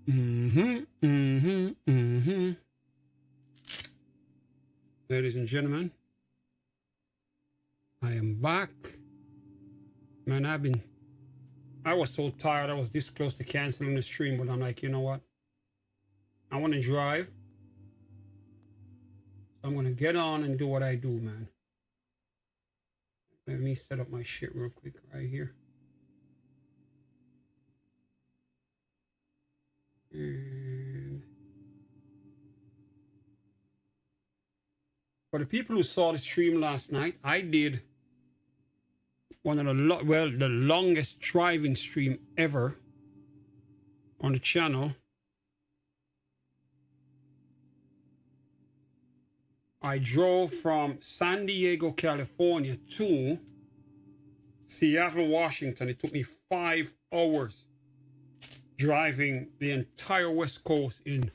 Ladies and gentlemen, I am back. Man, I was so tired. I was this close to canceling the stream, but I'm like, you know what? I want to drive. So I'm going to get on and do what I do, man. Let me set up my shit real quick right here. And for the people who saw the stream last night, I did one of the longest driving stream ever on the channel. I drove from San Diego, California to Seattle, Washington. It took me 5 hours driving the entire West Coast in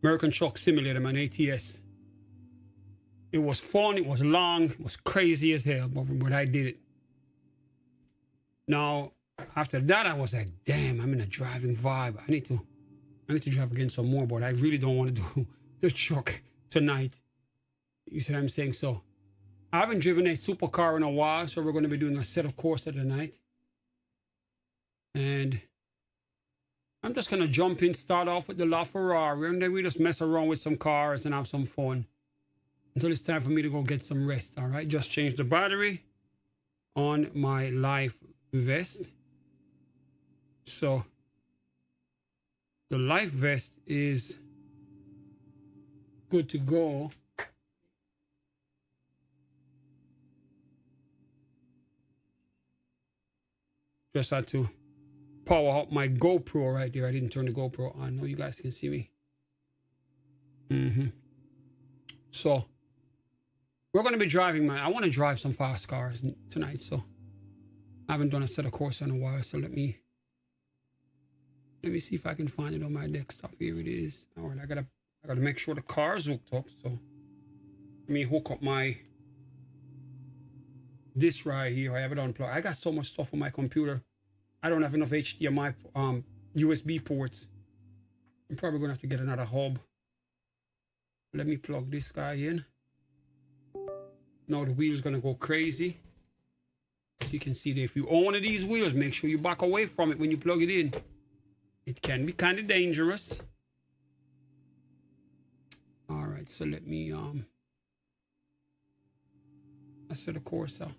American Truck Simulator, man, ATS. It was fun, it was long, it was crazy as hell, but I did it. Now, after that, I was like, damn, I'm in a driving vibe. I need to drive again some more, but I really don't want to do the truck tonight. You see what I'm saying? So, I haven't driven a supercar in a while, so we're going to be doing Assetto Corsa tonight. And I'm just going to jump in, start off with the LaFerrari, and then we just mess around with some cars and have some fun until it's time for me to go get some rest. All right, just change the battery on my life vest. So the life vest is good to go. Just had to power up my GoPro right there. I didn't turn the GoPro on. I know you guys can see me. So we're going to be driving, man. I want to drive some fast cars tonight, so I haven't done Assetto Corsa in a while. So let me see if I can find it on my desktop. Here it is. All right, I gotta make sure the car's hooked up. So let me hook up this right here. I have it unplugged. I got so much stuff on my computer. I don't have enough HDMI USB ports. I'm probably gonna have to get another hub. Let me plug this guy in. Now the wheel's gonna go crazy. As you can see there, if you own one of these wheels, make sure you back away from it when you plug it in. It can be kind of dangerous. All right, so let me Assetto Corsa.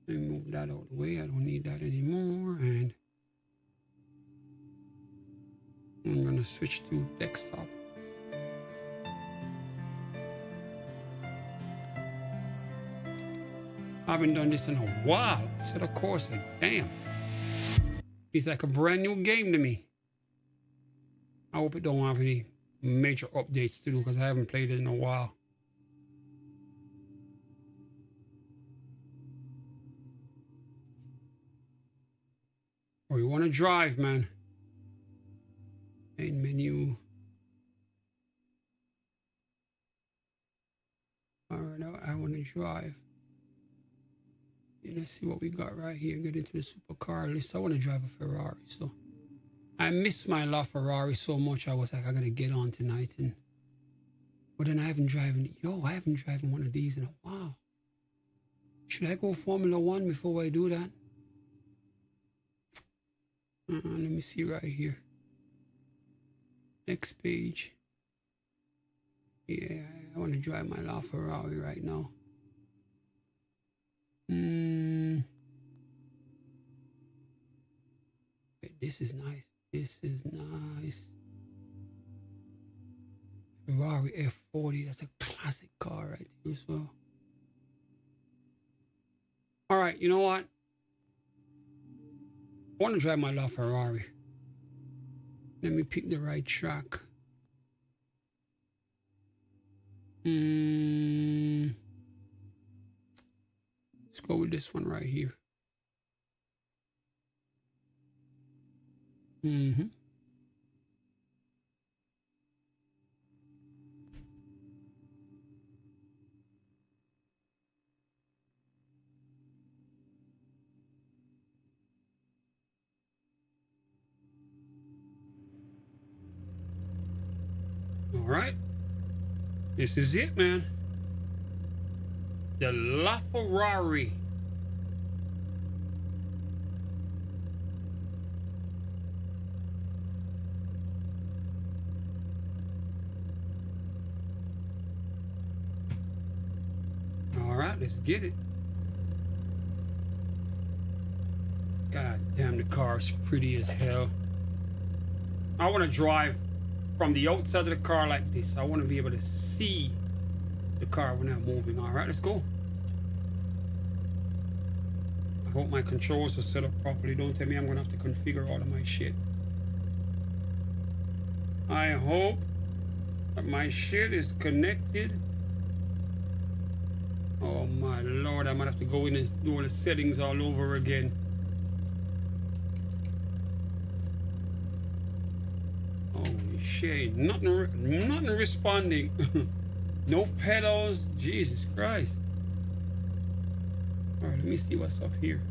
Let me move that out of the way. I don't need that anymore. And I'm gonna switch to desktop. I haven't done this in a while. Assetto Corsa, damn. It's like a brand new game to me. I hope it don't have any major updates to do because I haven't played it in a while. Or you want to drive, man. Main menu. All right, I want to drive. Let's see what we got right here. Get into the supercar list. I want to drive a Ferrari, so I miss my LaFerrari so much. I was like, I gotta get on tonight, but then I haven't driven one of these in a while. Should I go Formula One before I do that? Let me see right here. Next page. Yeah, I want to drive my LaFerrari right now. This is nice. This is nice. Ferrari F40. That's a classic car right there as well. All right, you know what? I want to drive my LaFerrari. Let me pick the right track. Let's go with this one right here. right. This is it, man. The Ferrari. All right, let's get it. God damn, the car's pretty as hell. I want to drive from the outside of the car like this. I want to be able to see the car when I'm moving. All right, let's go. I hope my controls are set up properly. Don't tell me I'm gonna have to configure all of my shit. I hope that my shit is connected. Oh my lord, I might have to go in and do all the settings all over again. Holy shit, nothing responding. No pedals, Jesus Christ. All right, let me see what's up here.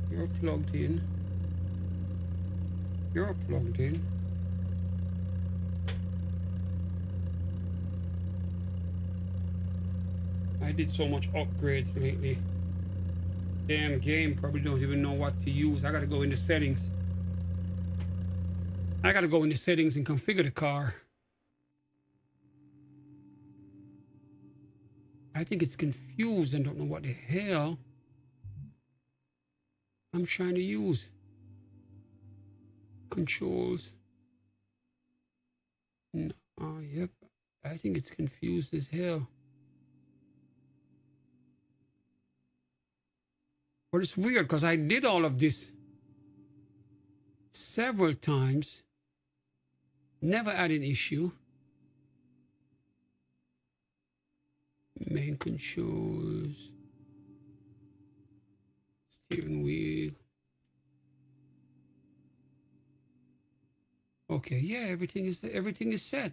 You're plugged in. You're plugged in. I did so much upgrades lately. Damn game probably don't even know what to use. I gotta go into settings. I gotta go into settings and configure the car. I think it's confused and don't know what the hell I'm trying to use. Controls. No, yep. I think it's confused as hell. But it's weird because I did all of this several times. Never had an issue. Main controls. Steering wheel. Okay, yeah, everything is set.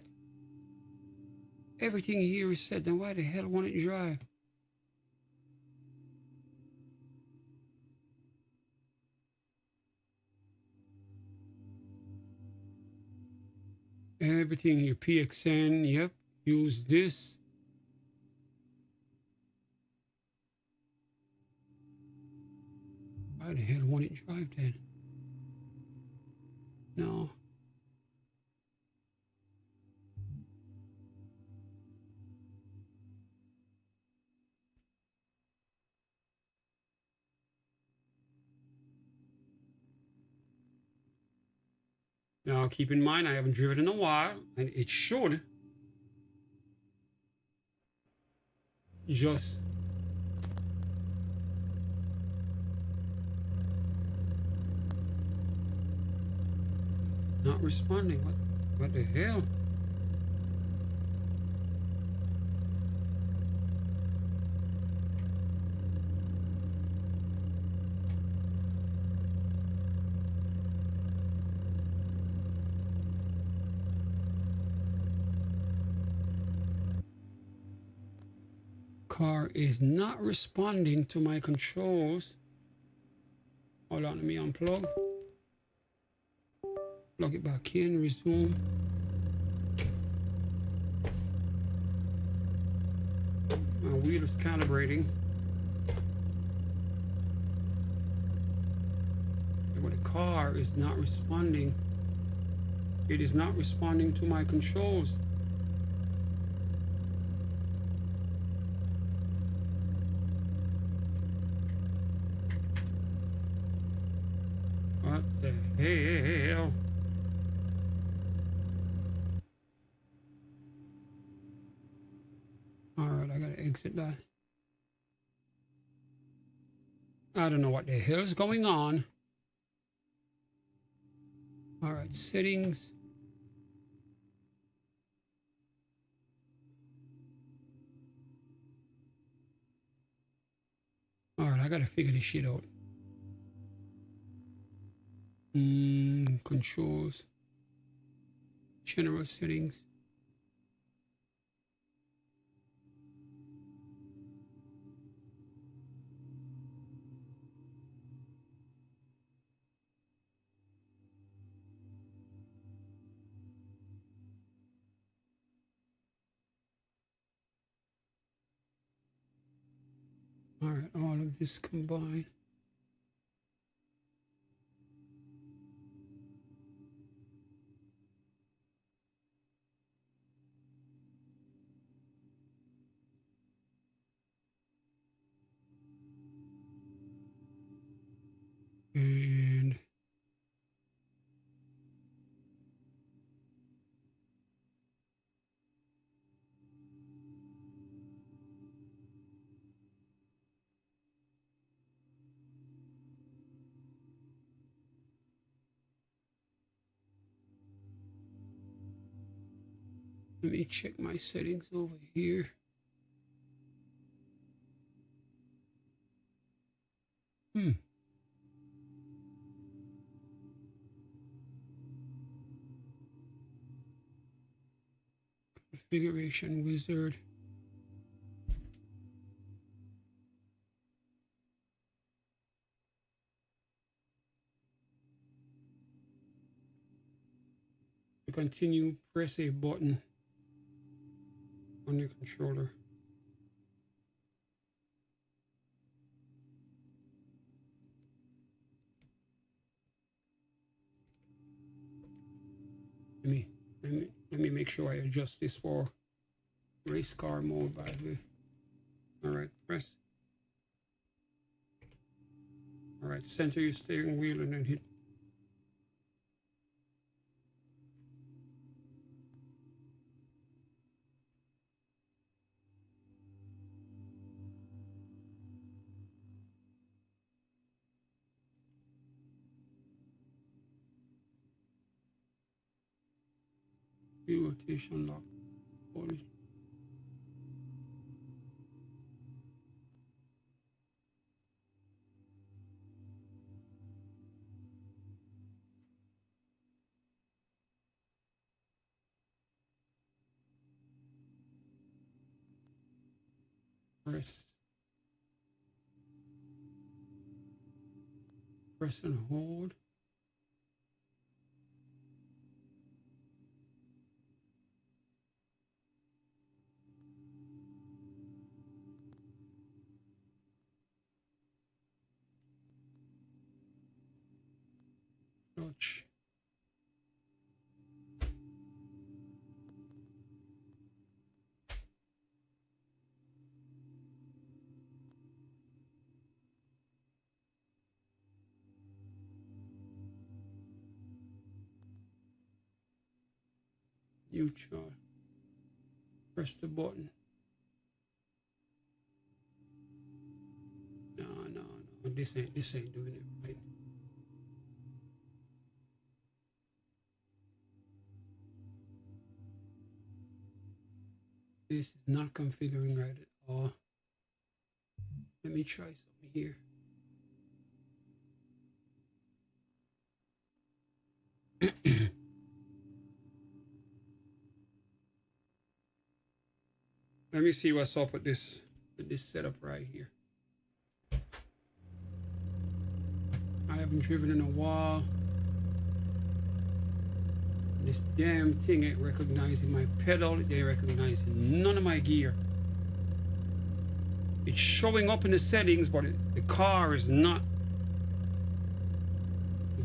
Everything here is set. Then why the hell won't it drive? Everything here, PXN, yep, use this. Why the hell won't it drive then? No. Now keep in mind I haven't driven in a while, and it should just not responding. What the hell? Car is not responding to my controls. Hold on, let me unplug. Plug it back in, resume. My wheel is calibrating. But the car is not responding. It is not responding to my controls. What the hell? Alright, I gotta exit that. I don't know what the hell is going on. Alright, settings. Alright, I gotta figure this shit out. Controls. General settings. All right, all of this combined. And let me check my settings over here. Configuration wizard. To continue, press a button on your controller. Let me make sure I adjust this for race car mode, by the way. All right, press. All right, center your steering wheel and then hit. Wheel rotation lock. Body. Press and hold. Clutch. Neutral. Press the button. No. This ain't doing it right. This is not configuring right at all. Let me try something here. Let me see what's up with this setup right here. I haven't driven in a while. This damn thing ain't recognizing my pedal. It ain't recognizing none of my gear. It's showing up in the settings, but the car is not.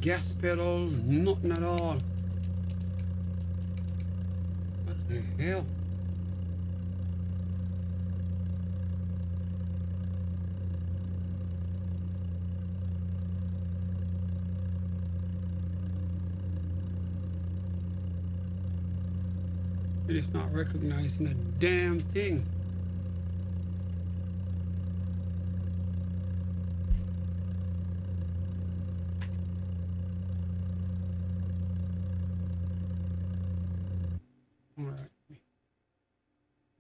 Gas pedal, nothing at all. What the hell? It is not recognizing a damn thing. All right,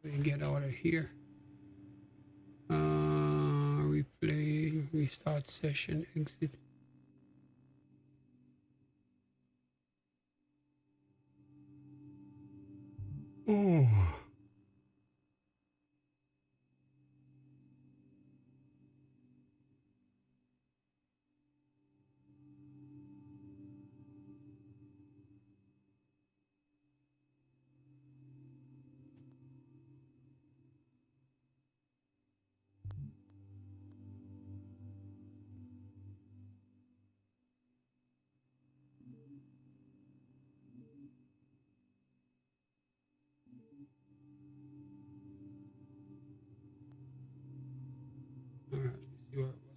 let me get out of here. Replay, restart session, exit. Oh.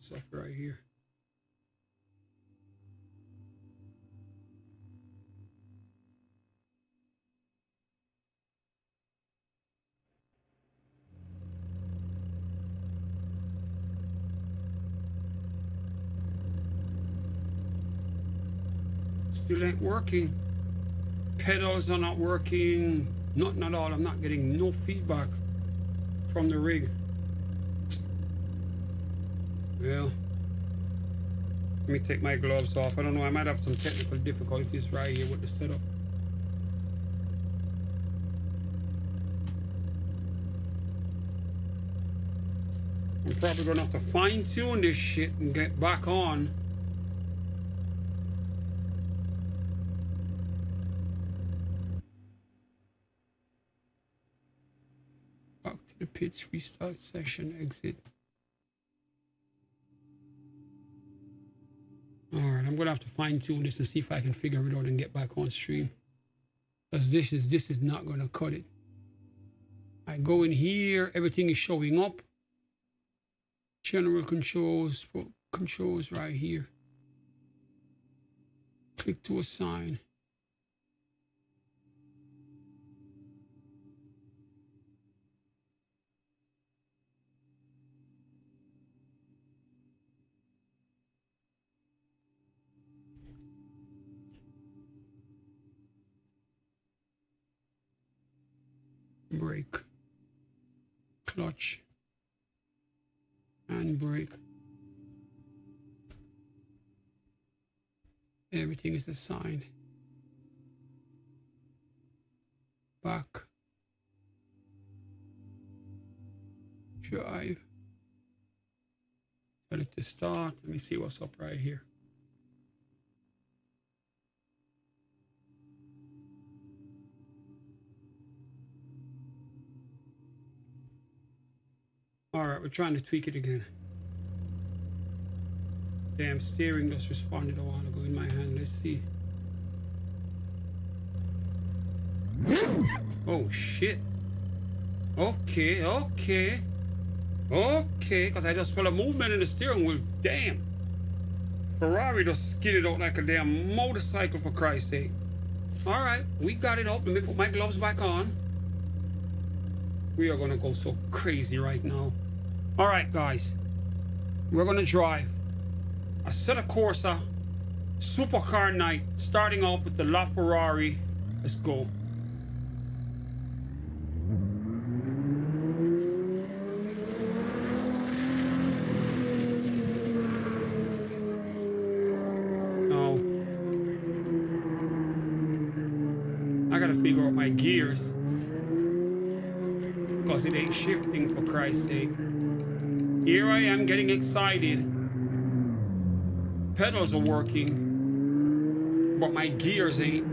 Stuff right here. Still ain't working. Pedals are not working. Nothing at all. I'm not getting no feedback from the rig. Well, let me take my gloves off. I don't know. I might have some technical difficulties right here with the setup. I'm probably gonna have to fine tune this shit and get back on. The pits, restart session, exit. Alright, I'm gonna have to fine tune this and see if I can figure it out and get back on stream. Because this is not gonna cut it. I go in here, everything is showing up. General controls right here. Click to assign. Brake, clutch, and brake. Everything is assigned. Back, drive. Set it to start. Let me see what's up right here. Alright, we're trying to tweak it again. Damn, steering just responded a while ago in my hand. Let's see. Oh shit. Okay, because I just felt a movement in the steering wheel. Damn. Ferrari just skidded out like a damn motorcycle, for Christ's sake. Alright, we got it up. Let me put my gloves back on. We are gonna go so crazy right now. Alright guys, we're gonna drive Assetto Corsa supercar night, starting off with the Ferrari. Let's go. Oh, I gotta figure out my gears, because it ain't shifting, for Christ's sake. Here I am getting excited. Pedals are working, but my gears ain't.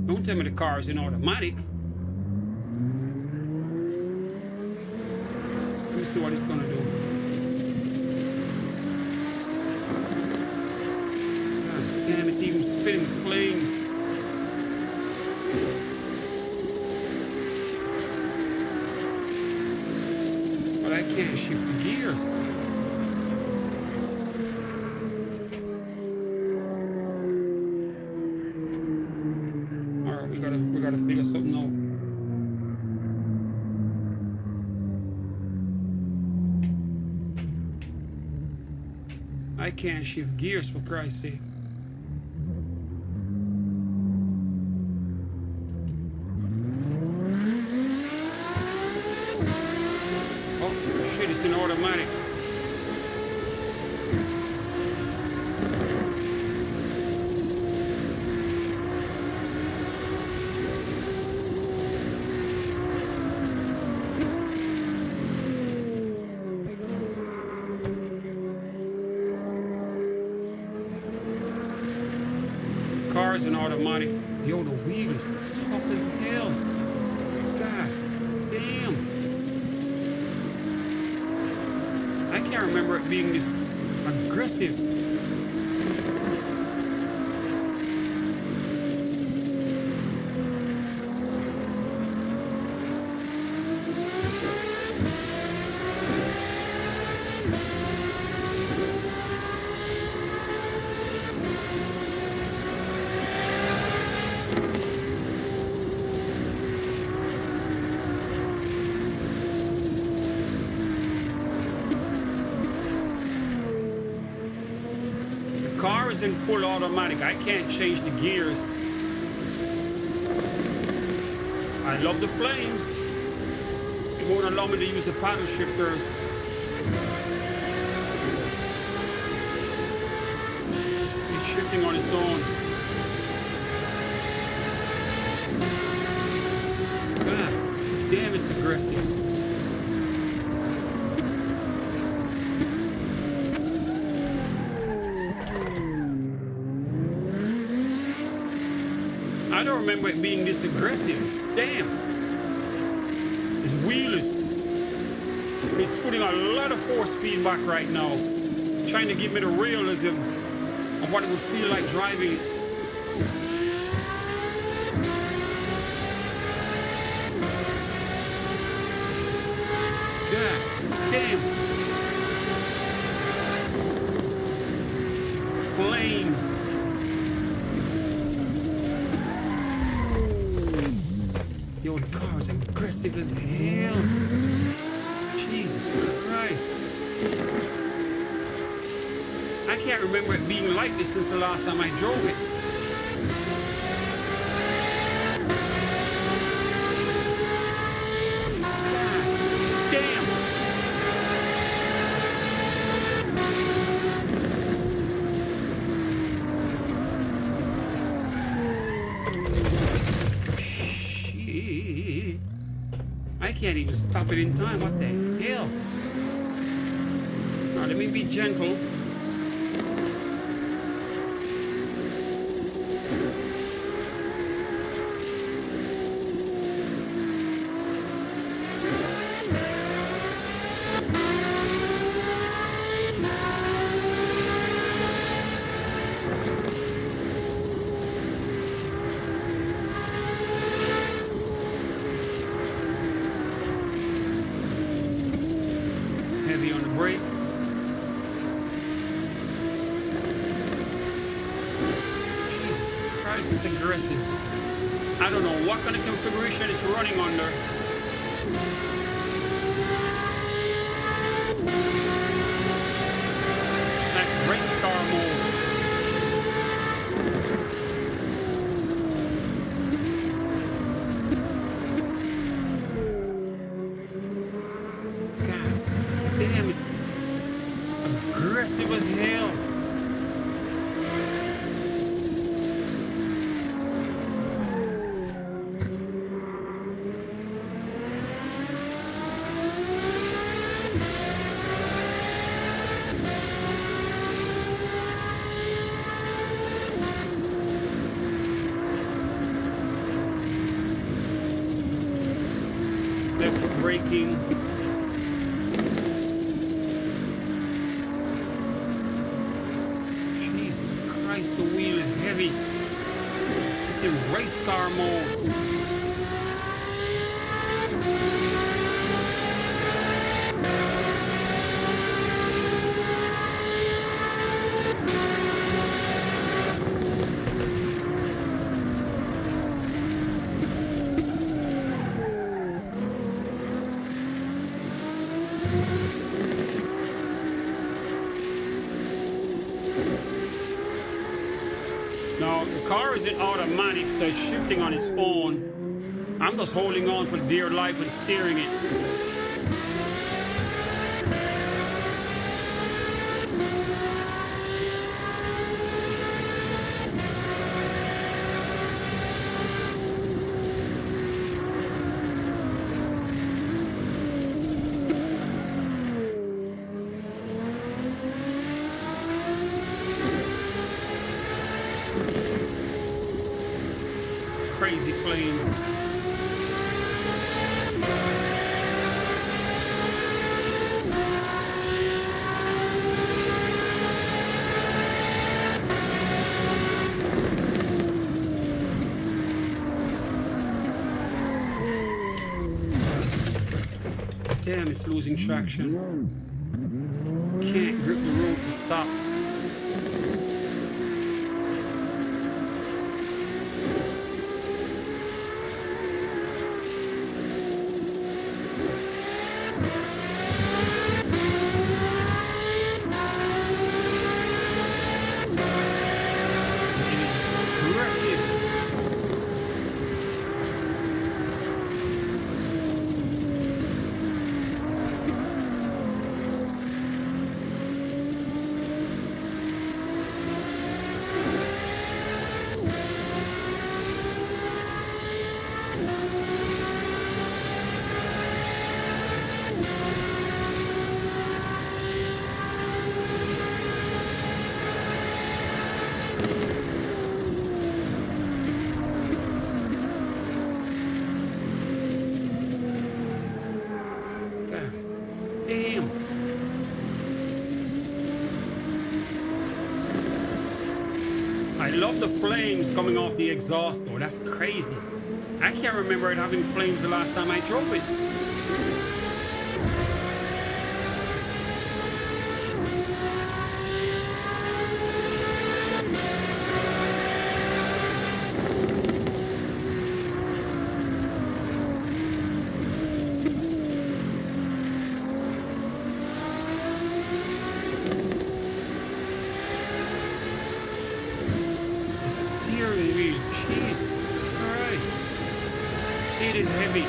Don't tell me the car is in automatic. Let me see what it's gonna do. God damn, it's even spitting flames. But I can't shift the gears. Alright, we gotta figure something out. I can't shift gears, for Christ's sake. It's in automatic. The car is in automatic. Yo, the wheel is tough as hell. God damn. I can't remember it being this aggressive. car is in full automatic. I can't change the gears. I love the flames. It won't allow me to use the paddle shifters. It's shifting on its own. God damn, it's aggressive. I don't remember it being this aggressive. Damn. This wheel is it's putting a lot of force feedback right now. Trying to give me the realism of what it would feel like driving it. God damn. Flames. Yo, the car is aggressive as hell. Jesus Christ. I can't remember it being like this since the last time I drove it. God damn. I can't even stop it in time. What the hell? Now let me be gentle. Heavy on the brakes. Jesus Christ, it's aggressive. I don't know what kind of configuration it's running under. Like race car mode. Damn, it's aggressive as hell. Left foot braking. The wheel is heavy. It's in race car mode. Now, the car is in automatic, so it's shifting on its own. I'm just holding on for dear life and steering it. Crazy flame. Damn, it's losing traction. Can't grip the road to stop. I love the flames coming off the exhaust though. That's crazy. I can't remember it having flames the last time I drove it. It is heavy.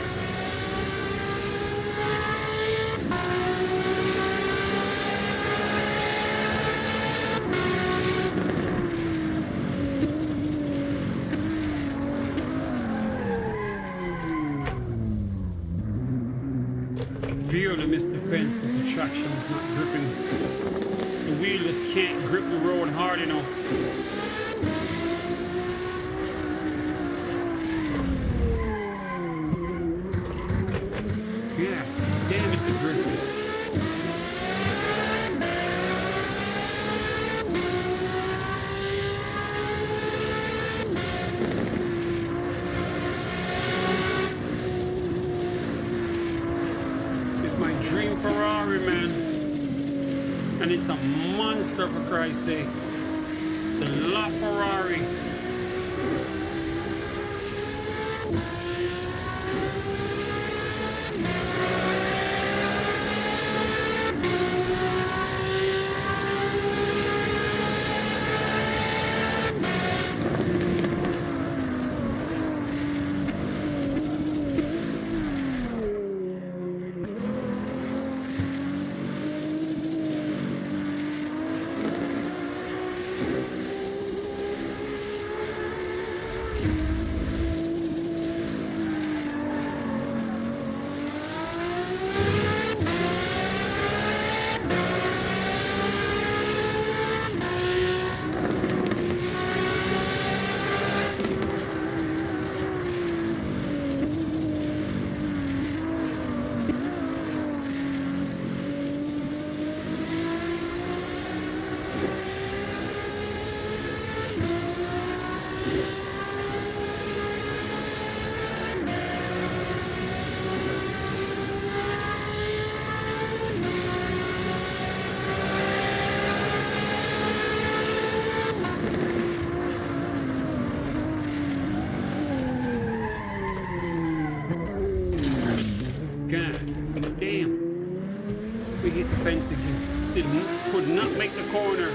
Barely missed the fence, but the traction is not gripping. The wheel just can't grip the road hard enough. Yeah, damn, it's aggressive. It's my dream Ferrari, man. And it's a monster, for Christ's sake. The La Ferrari. God damn. We hit the fence again. Could not make the corner.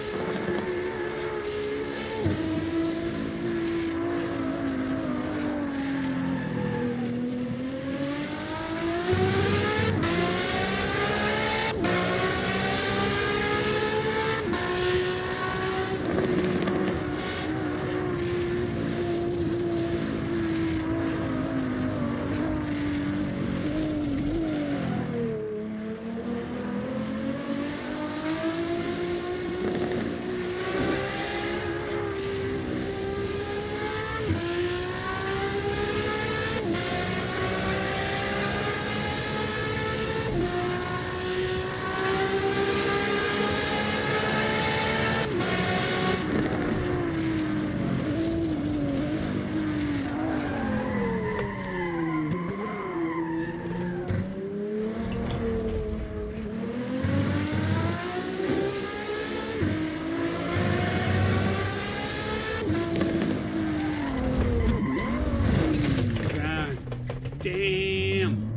Damn.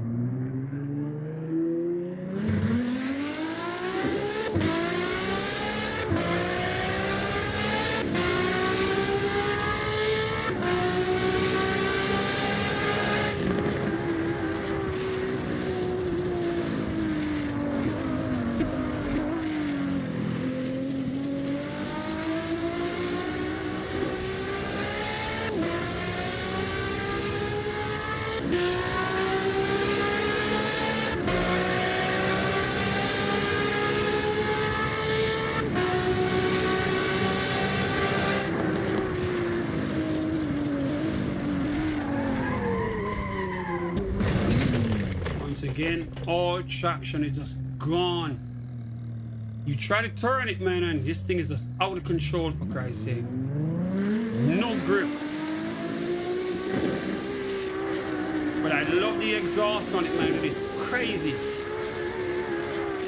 Again, all traction is just gone. You try to turn it, man, and this thing is just out of control, for Christ's sake. no grip. But I love the exhaust on it, man. It is crazy.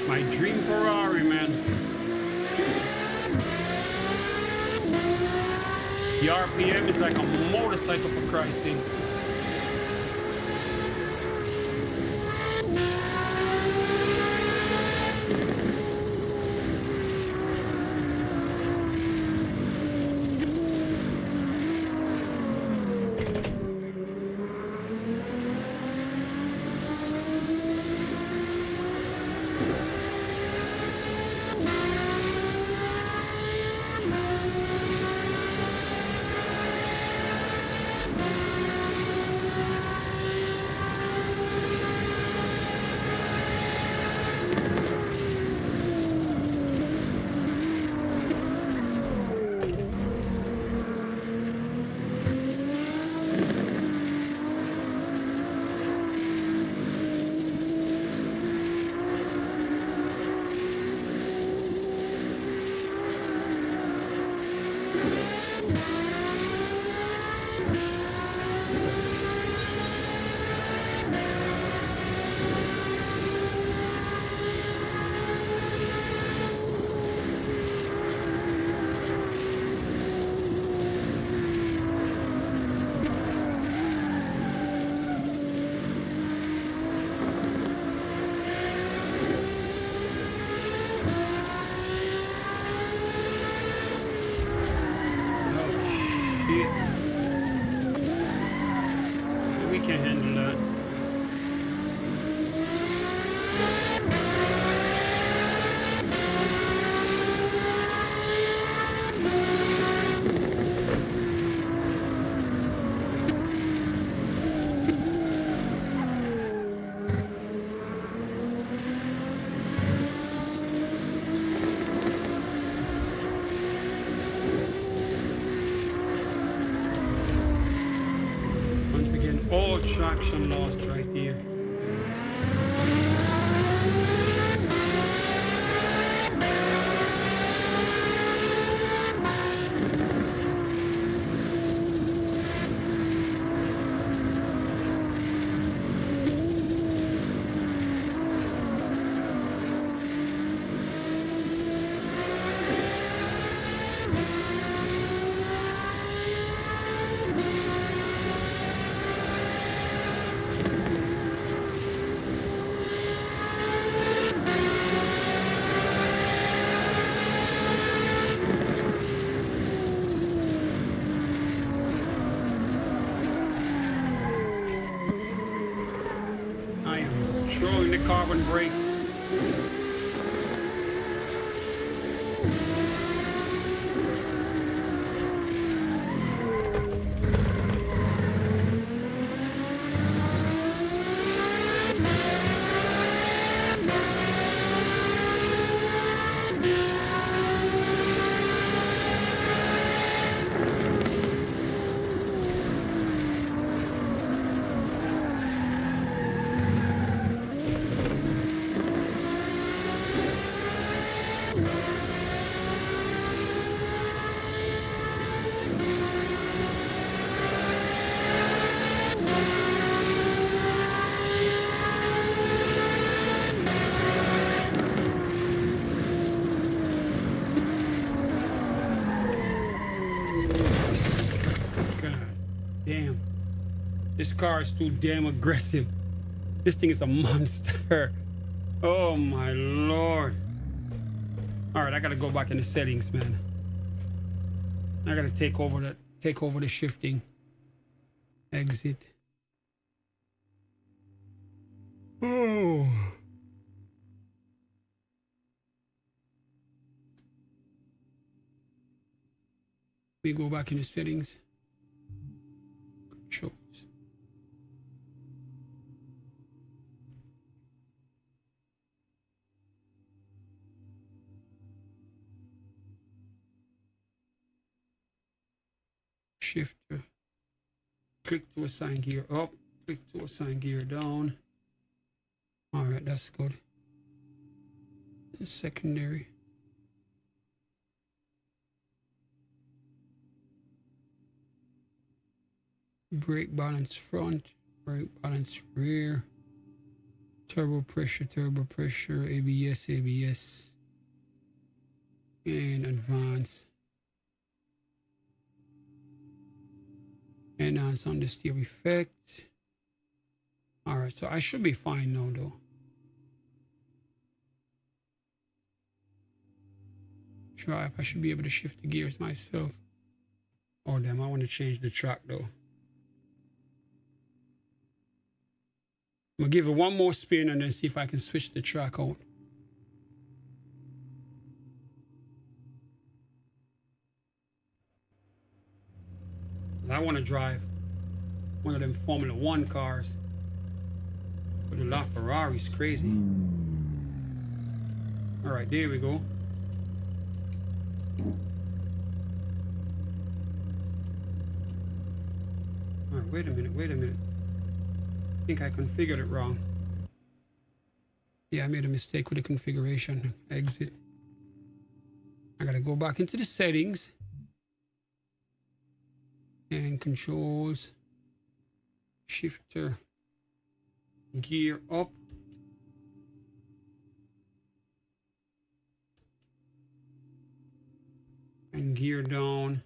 My dream Ferrari, man. The RPM is like a motorcycle, for Christ's sake. We can't handle that. All traction lost right here. Throwing the carbon brakes. Damn. This car is too damn aggressive. This thing is a monster. Oh my lord. Alright, I gotta go back in the settings, man. I gotta take over the shifting. Exit. Oh. We go back in the settings. Controls. Shifter. Click to assign gear up. Click to assign gear down. All right, that's good. Secondary. brake balance front, brake balance rear, turbo pressure, ABS, and advance. Enhance on the steer effect. Alright, so I should be fine now though. Drive, I should be able to shift the gears myself. Oh damn, I want to change the track though. I'm gonna give it one more spin and then see if I can switch the track out. I want to drive one of them Formula 1 cars. But the La Ferrari's crazy. Alright, there we go. Alright, wait a minute. I think I configured it wrong. Yeah, I made a mistake with the configuration. Exit. I gotta go back into the settings. And controls. Shifter. Gear up. And gear down.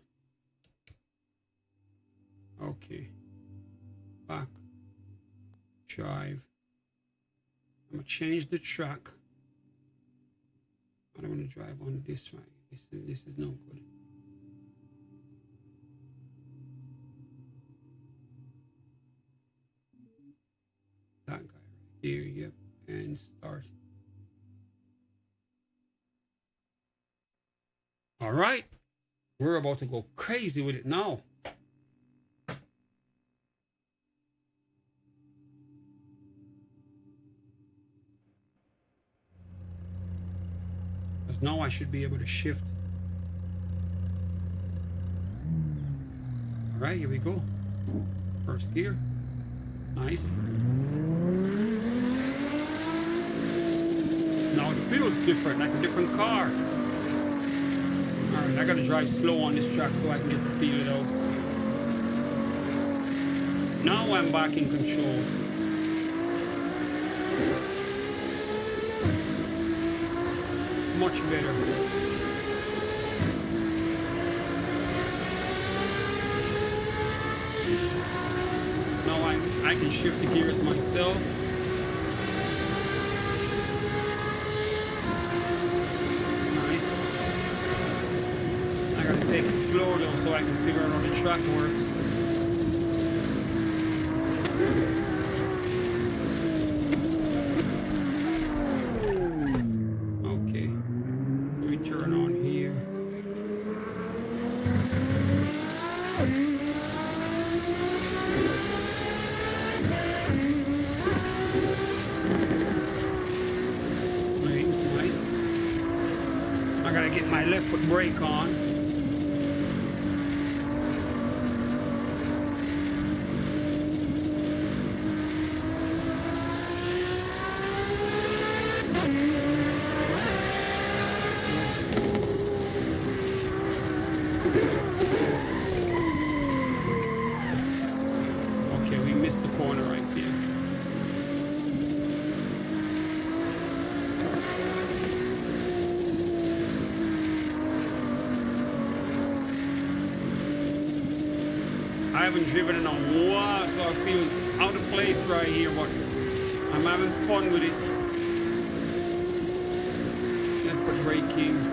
Okay. Back. Drive. I'm gonna change the track. I don't want to drive on this right. This is no good. That guy right here, yep, and start. All right, we're about to go crazy with it now. Because now I should be able to shift. All right, here we go. First gear, nice. Now it feels different, like a different car. Alright, I gotta drive slow on this track so I can get to feel it out. Now I'm back in control. Much better. Now I can shift the gears myself. Take it slow though so I can figure out how the track works. Okay, so we turn on here. Nice. I gotta get my left foot brake on. Okay, we missed the corner right there. I haven't driven in a while, so I feel out of place right here, but I'm having fun with it. That's for braking.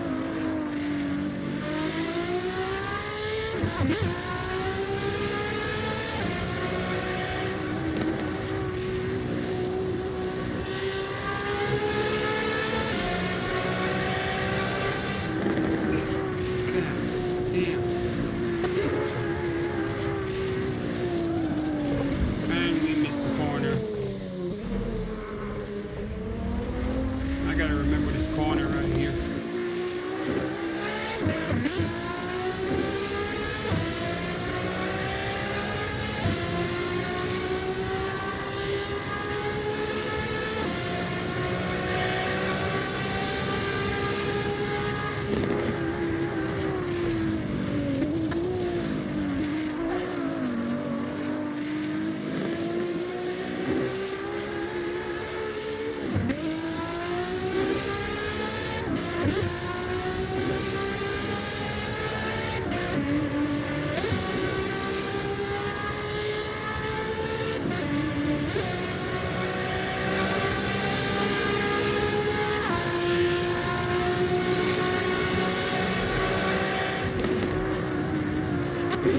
In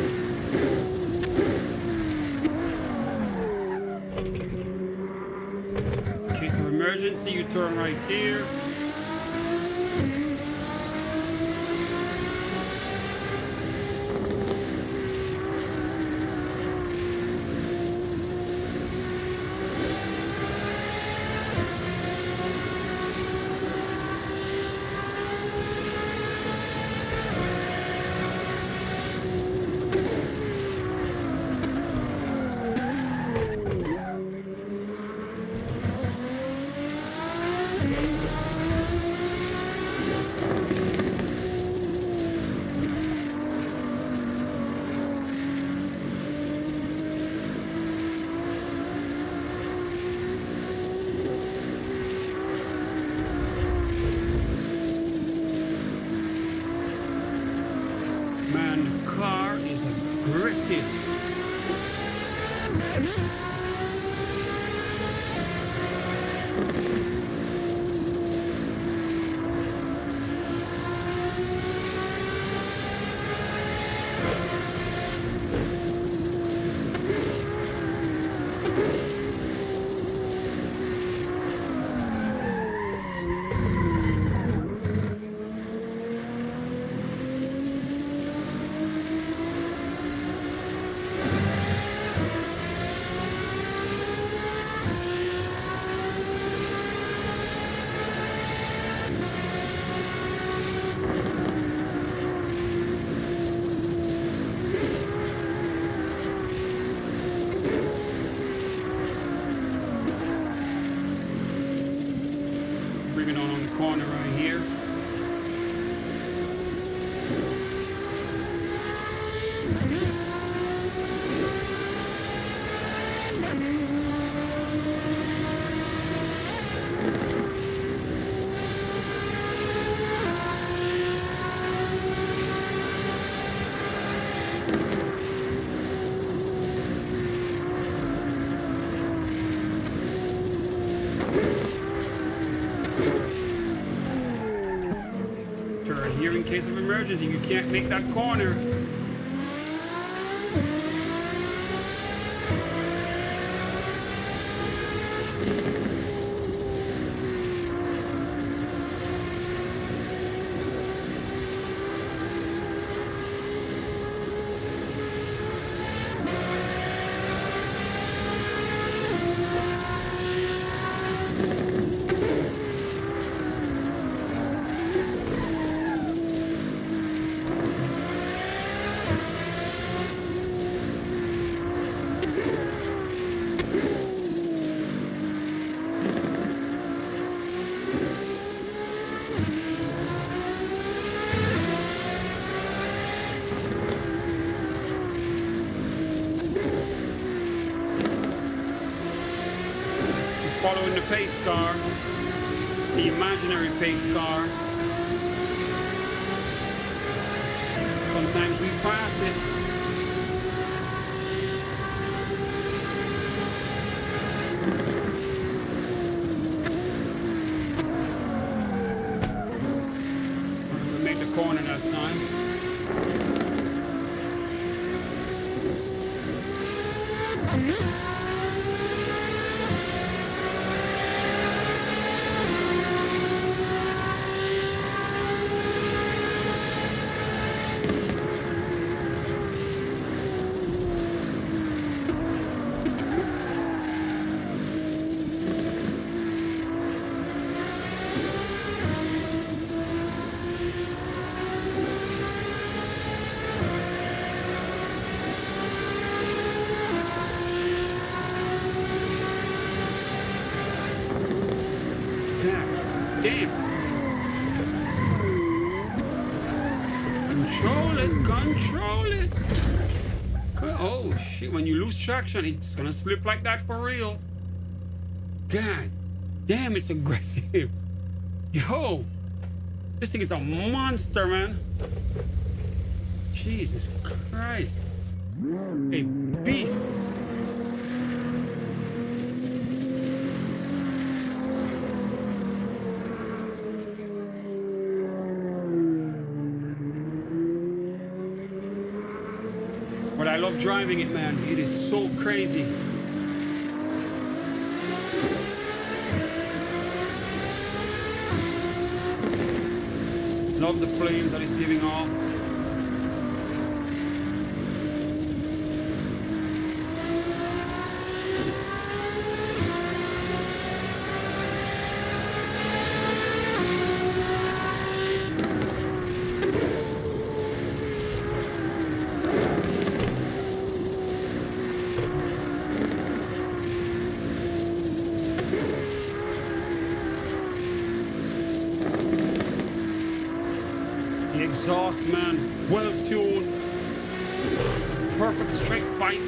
case of emergency, you turn right here. Man, the car is aggressive. Bring it on the corner right here. Turn here in case of emergency. You can't make that corner. Following the pace car, the imaginary pace car. Sometimes we pass it. We'll make the corner that time. Damn. Control it, control it. Oh shit, when you lose traction, it's gonna slip like that for real. God damn, it's aggressive. Yo, this thing is a monster, man. Jesus Christ. A beast. But I love driving it, man. It is so crazy. Love the flames that it's giving off. Exhaust, man, well tuned, perfect straight fight.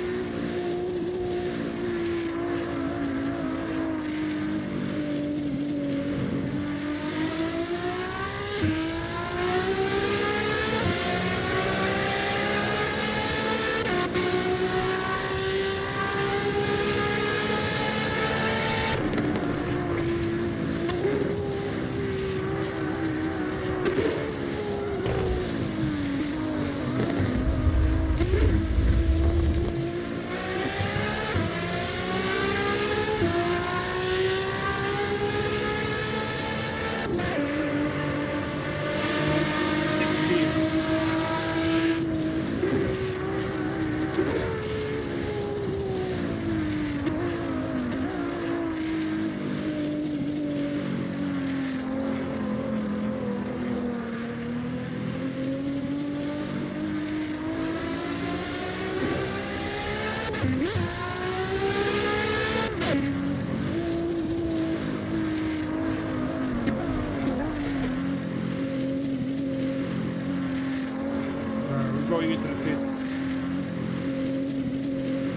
Going into the pits.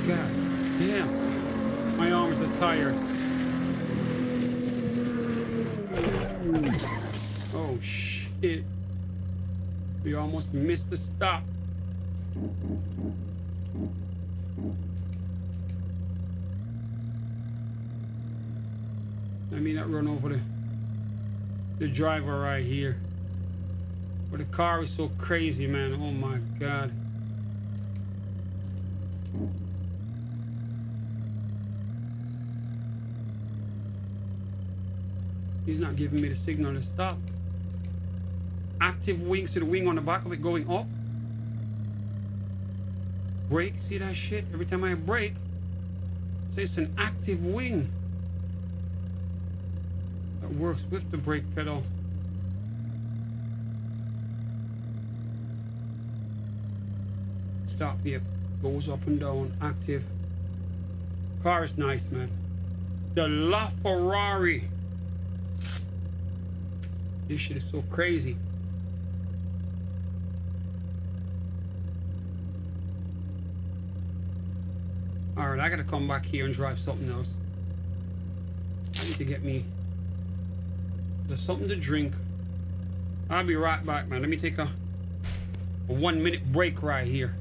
God damn, my arms are tired. Oh shit, we almost missed the stop. Let me not run over the driver right here. But the car is so crazy, man. Oh my God. He's not giving me the signal to stop. Active wing, see the wing on the back of it going up. Brake, see that shit? Every time I brake, so it's an active wing that works with the brake pedal. Stop, yep, goes up and down, active. Car is nice, man. The La Ferrari. This shit is so crazy. Alright, I gotta come back here and drive something else. I need to get me something to drink. I'll be right back, man. Let me take a 1 minute break right here.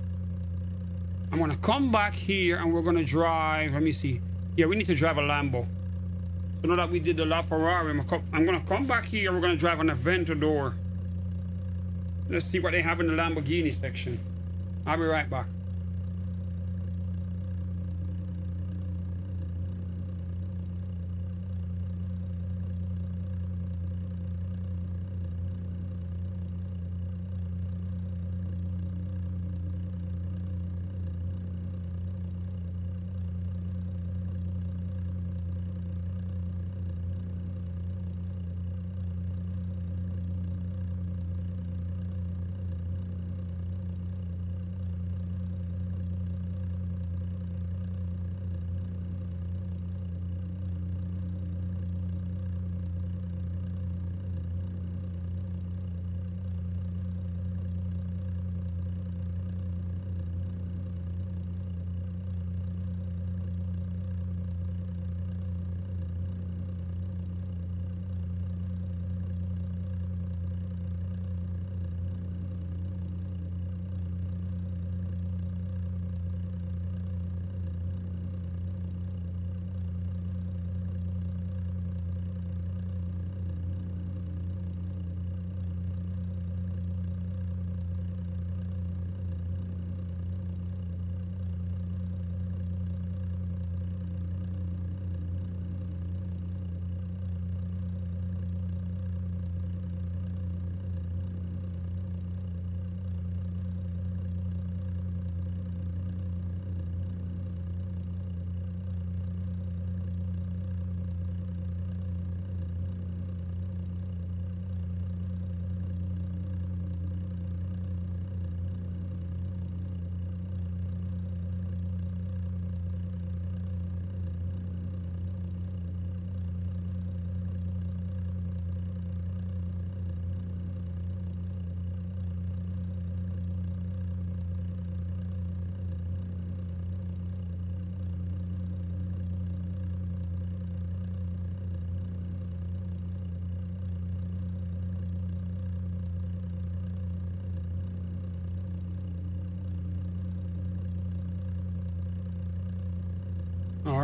I'm gonna come back here and we're gonna drive. Let me see. Yeah, we need to drive a Lambo. So now that we did the La Ferrari, I'm gonna come back here. We're gonna drive an Aventador. Let's see what they have in the Lamborghini section. I'll be right back.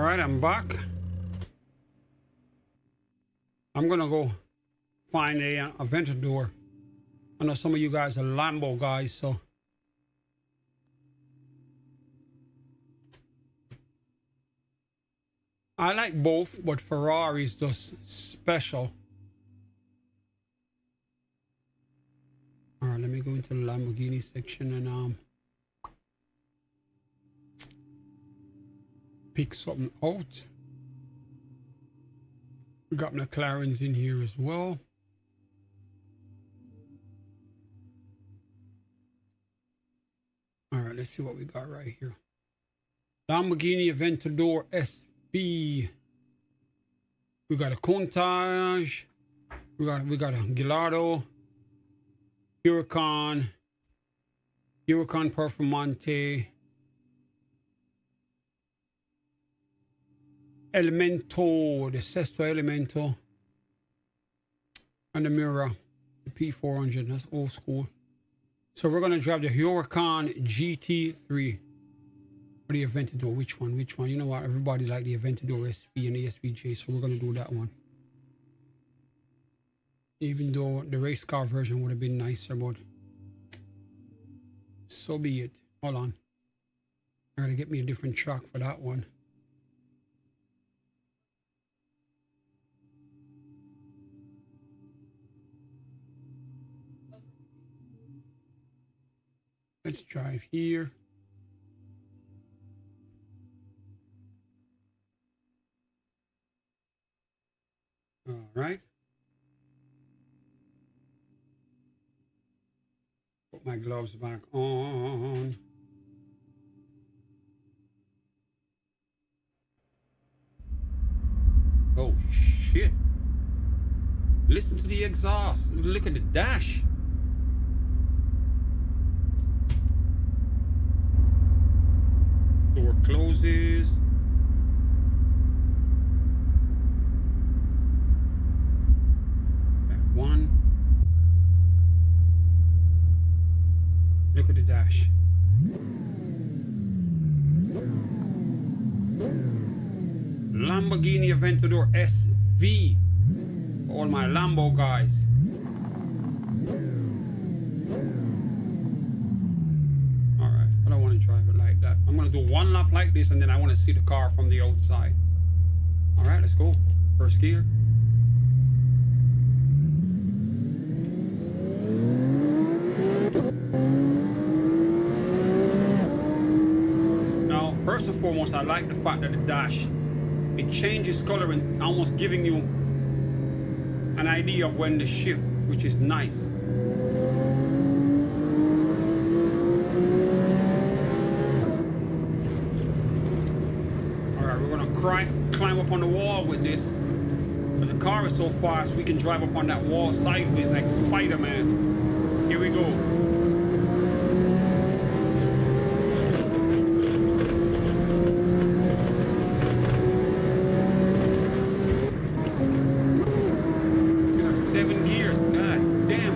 right, I'm back. I'm gonna go find a Aventador. I know some of you guys are Lambo guys, so I like both, but Ferrari's just special. All right, let me go into the Lamborghini section and pick something out. We got McLarens in here as well. All right, let's see what we got right here. Lamborghini Aventador SV. We got a Countach. We got a Gallardo. Huracan Performante. Elemento, the Sesto Elemento, and the Mira, the P400. That's old school. So we're gonna drive the Huracan GT3 or the Aventador. Which one? Which one? You know what? Everybody like the Aventador SV and the SVJ, so we're gonna do that one. Even though the race car version would have been nicer, but so be it. Hold on, I gotta get me a different track for that one. Let's drive here. All right. Put my gloves back on. Oh, shit. Listen to the exhaust. Look at the dash. Door closes. F1. Look at the dash. Lamborghini Aventador SV. All my Lambo guys. I'm gonna do one lap like this, and then I want to see the car from the outside. All right, let's go. First gear. Now, first and foremost, I like the fact that the dash, it changes color and almost giving you an idea of when to shift, which is nice. Climb up on the wall with this. But the car is so fast, we can drive up on that wall sideways like Spider-Man. Here we go. We got 7 gears. God damn.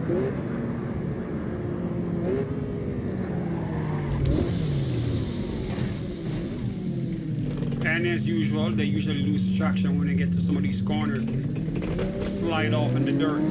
And as usual, they usually lose traction when they get to some of these corners and slide off in the dirt.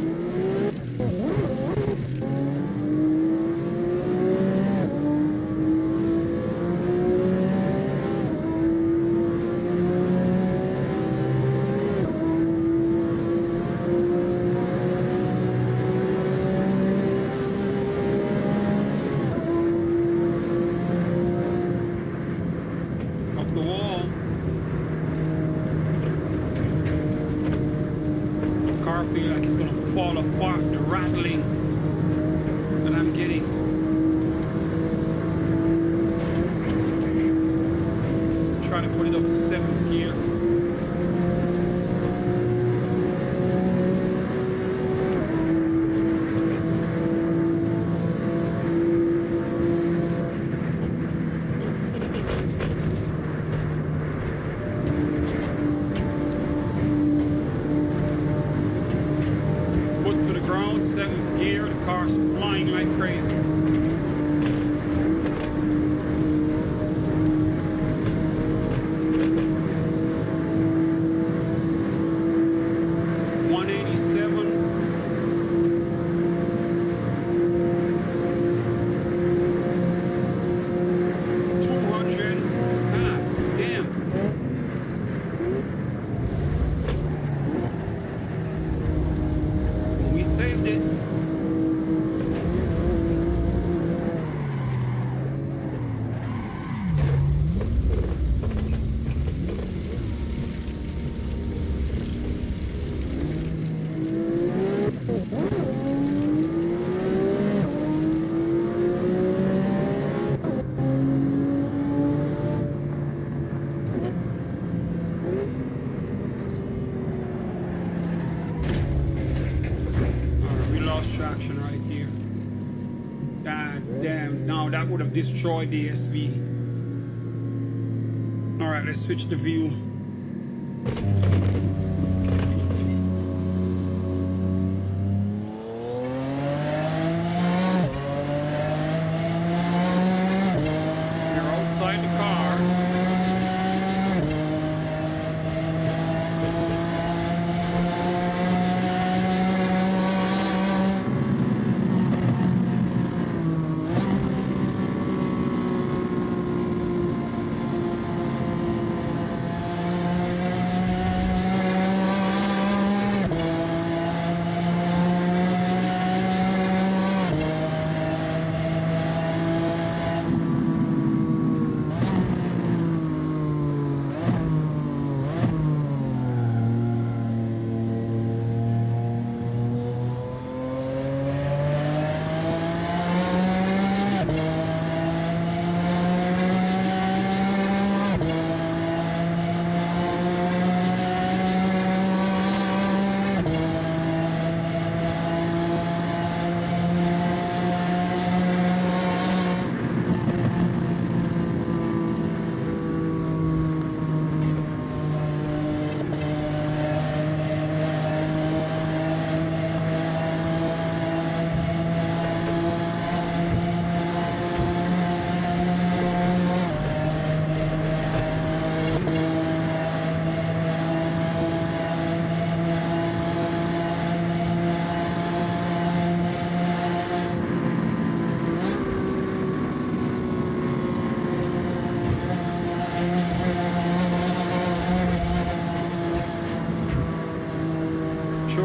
Would have destroyed the SV. All right, let's switch the view. We're outside the car.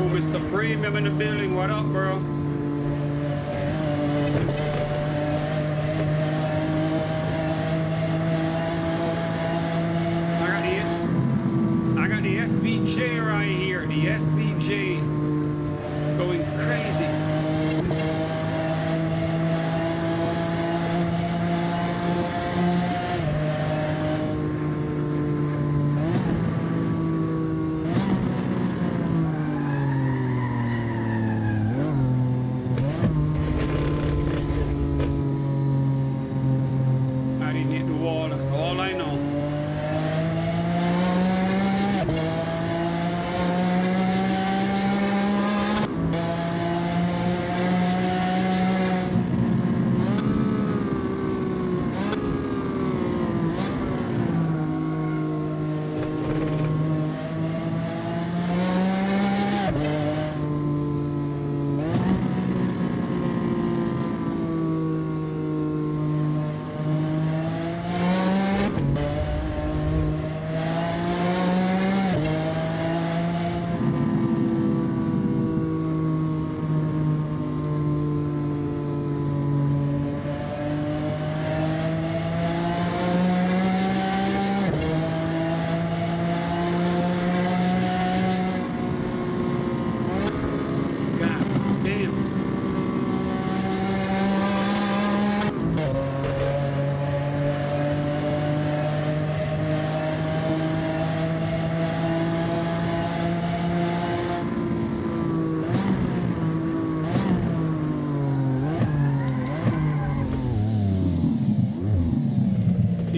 Mr. Premium in the building. What up, bro? I got the SVJ right here. The SVJ going crazy.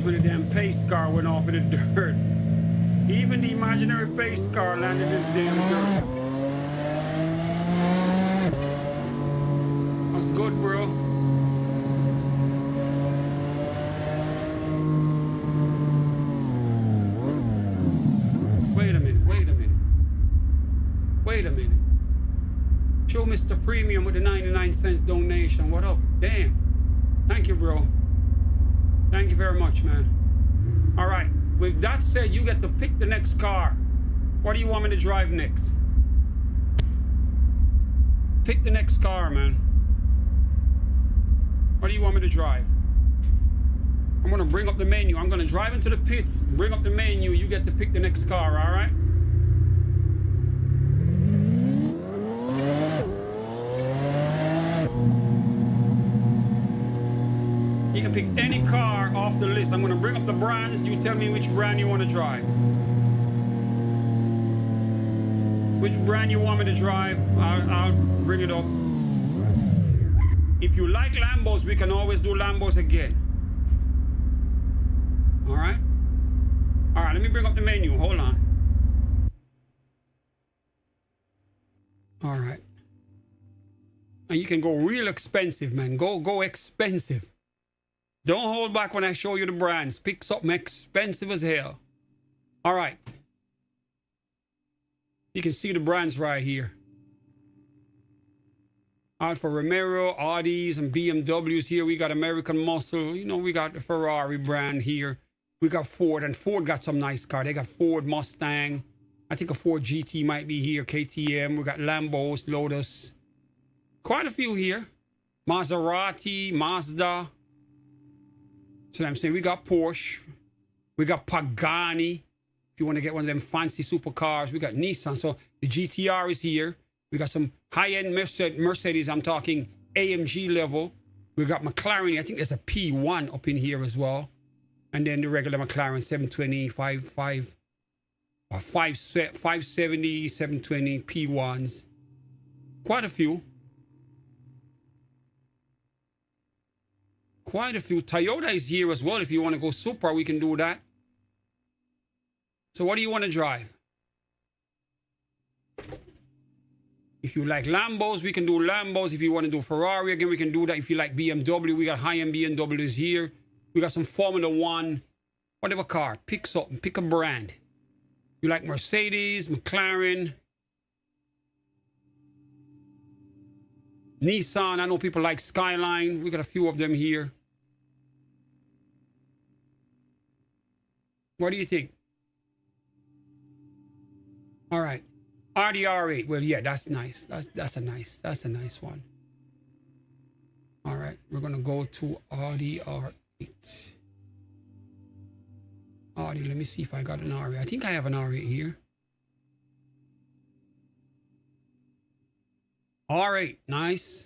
Even the damn pace car went off in the dirt. Even the imaginary pace car landed in the damn dirt. That's good, bro. Wait a minute. Show Mr. Premium with the 99-cent donation. What up? Damn. Thank you, bro. Thank you very much, man. All right. With that said, you get to pick the next car. What do you want me to drive next? Pick the next car, man. What do you want me to drive? I'm going to bring up the menu. I'm going to drive into the pits, bring up the menu. You get to pick the next car, all right? You can pick any car off the list. I'm going to bring up the brands. You tell me which brand you want to drive. Which brand you want me to drive, I'll bring it up. If you like Lambos, we can always do Lambos again. All right? All right, let me bring up the menu. Hold on. All right. And you can go real expensive, man. Go expensive. Don't hold back when I show you the brands. Pick something expensive as hell. All right. You can see the brands right here. Alfa Romeo, Audis, and BMWs here. We got American Muscle. You know, we got the Ferrari brand here. We got Ford, and Ford got some nice car. They got Ford Mustang. I think a Ford GT might be here. KTM. We got Lambos, Lotus. Quite a few here. Maserati, Mazda. So I'm saying we got Porsche. We got Pagani. If you want to get one of them fancy supercars, we got Nissan. So the GTR is here. We got some high-end Mercedes. I'm talking AMG level. We got McLaren. I think there's a P1 up in here as well. And then the regular McLaren 720, 570, 720 P1s. Quite a few. Quite a few. Toyota is here as well. If you want to go super, we can do that. So what do you want to drive? If you like Lambos, we can do Lambos. If you want to do Ferrari, again, we can do that. If you like BMW, we got high-end BMWs here. We got some Formula One, whatever car. Pick something. Pick a brand. You like Mercedes, McLaren, Nissan. I know people like Skyline. We got a few of them here. What do you think? All right. RDR8. Well, yeah, that's nice. That's a nice one. All right. We're going to go to RDR8. Audi, let me see if I got an R8. I think I have an R8 here. R8, nice.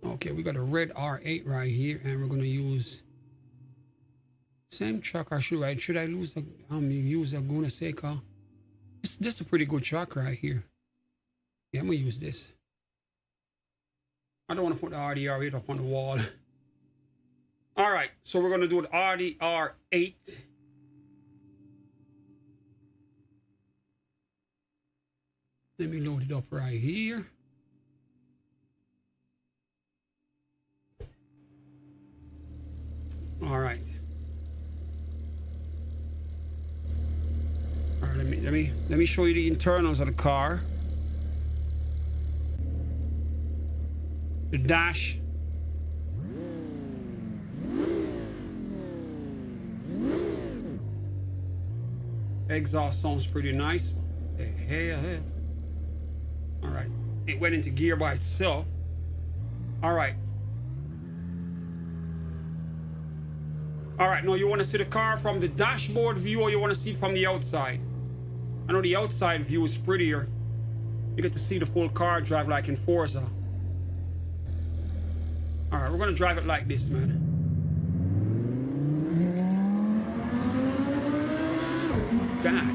Okay, we got a red R8 right here, and we're gonna use same truck. Or should I use a Guna Seca? This is a pretty good truck right here. Yeah, I'm gonna use this. I don't want to put the RDR8 up on the wall. All right, so we're gonna do an RDR8. Let me load it up right here. All right. All right, let me show you the internals of the car. The dash. Exhaust sounds pretty nice. What the hell? All right. It went into gear by itself. All right. All right. Now you want to see the car from the dashboard view, or you want to see it from the outside? I know the outside view is prettier. You get to see the full car drive like in Forza. All right. We're going to drive it like this, man. God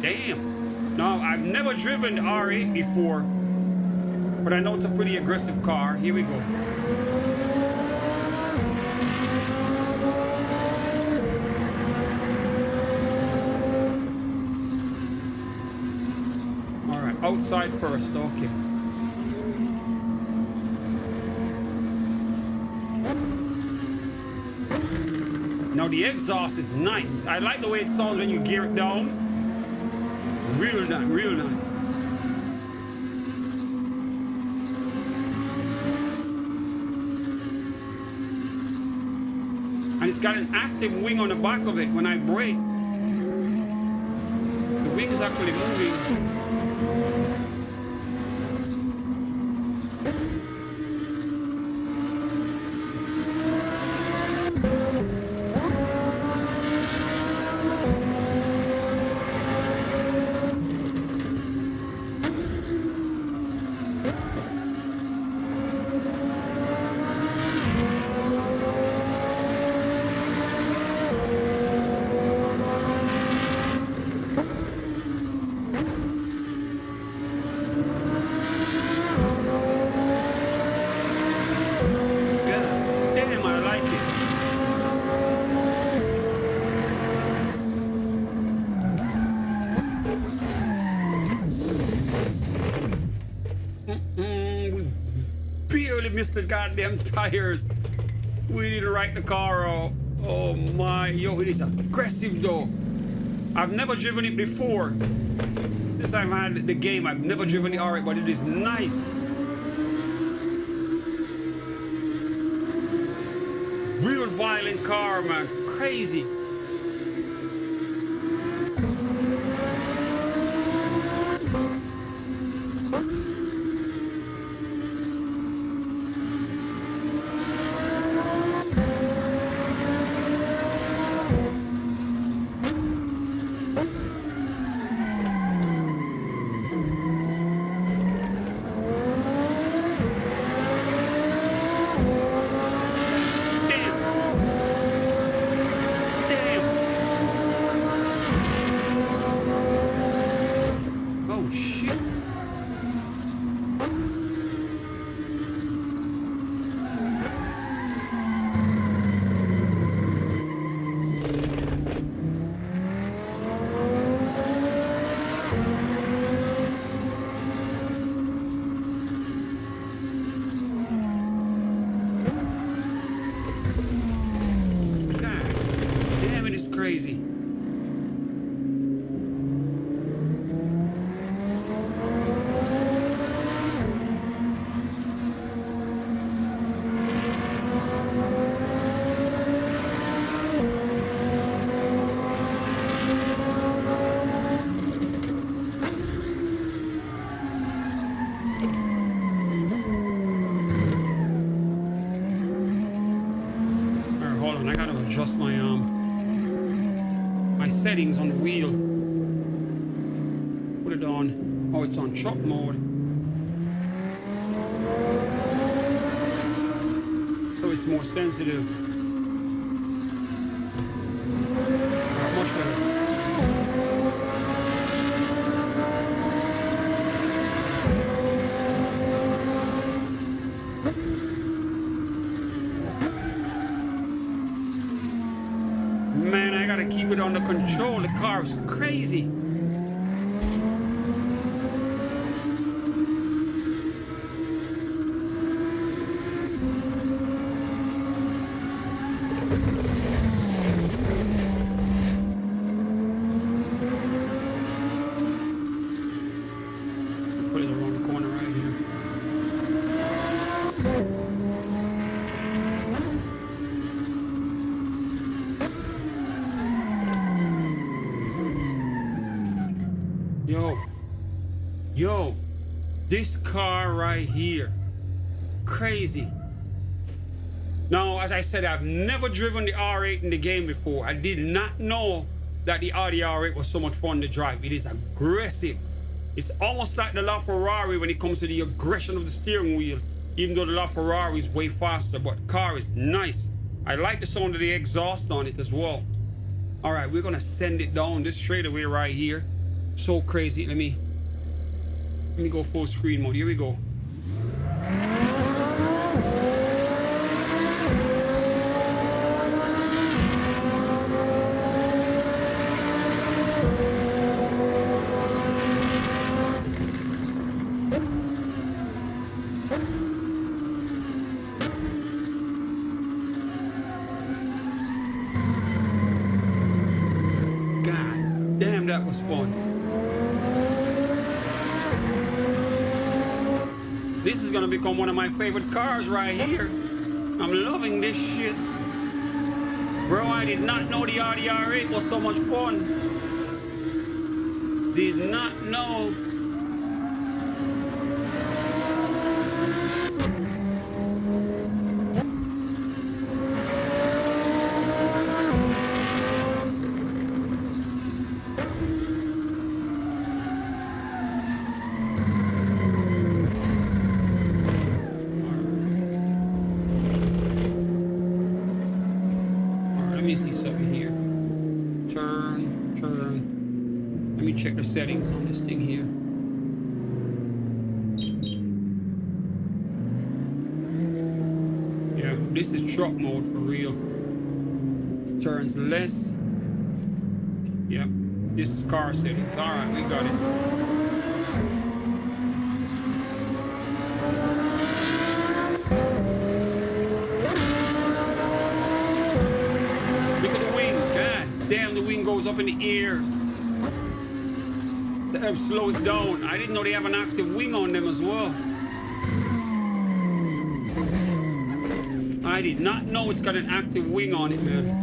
damn. Now, I've never driven the R8 before, but I know it's a pretty aggressive car. Here we go. outside first. Okay. Now the exhaust is nice. I like the way it sounds when you gear it down. Real nice, real nice. And it's got an active wing on the back of it. When I brake, the wing is actually moving. Missed the goddamn tires. We didn't write the car off. Oh my, yo, it is aggressive though. I've never driven it before. Since I've had the game, I've never driven the R8, but it is nice. Real violent car, man. Crazy. Crazy. Alright, hold on, I gotta adjust my settings on the wheel. Put it on. Oh, it's on truck mode. So it's more sensitive. Alright, much better. Man, I gotta keep it under control. The car is crazy. Put it around the corner right here. Yo, this car right here, crazy. Now, as I said, I've never driven the R8 in the game before. I did not know that the Audi R8 was so much fun to drive. It is aggressive. It's almost like the LaFerrari when it comes to the aggression of the steering wheel, even though the LaFerrari is way faster, but the car is nice. I like the sound of the exhaust on it as well. All right, we're gonna send it down this straightaway right here. So crazy. Let me go full screen mode. Here we go. God damn, that was fun. This is gonna become one of my favorite cars right here. I'm loving this shit. Bro, I did not know the Audi R8 was so much fun. Did not know. Let me see something here. Turn. Let me check the settings on this thing here. Yeah, this is truck mode for real. Turns less. Yep, this is car settings. Alright, we got it. Damn, the wing goes up in the air. Slow it down. I didn't know they have an active wing on them as well. I did not know it's got an active wing on it, man.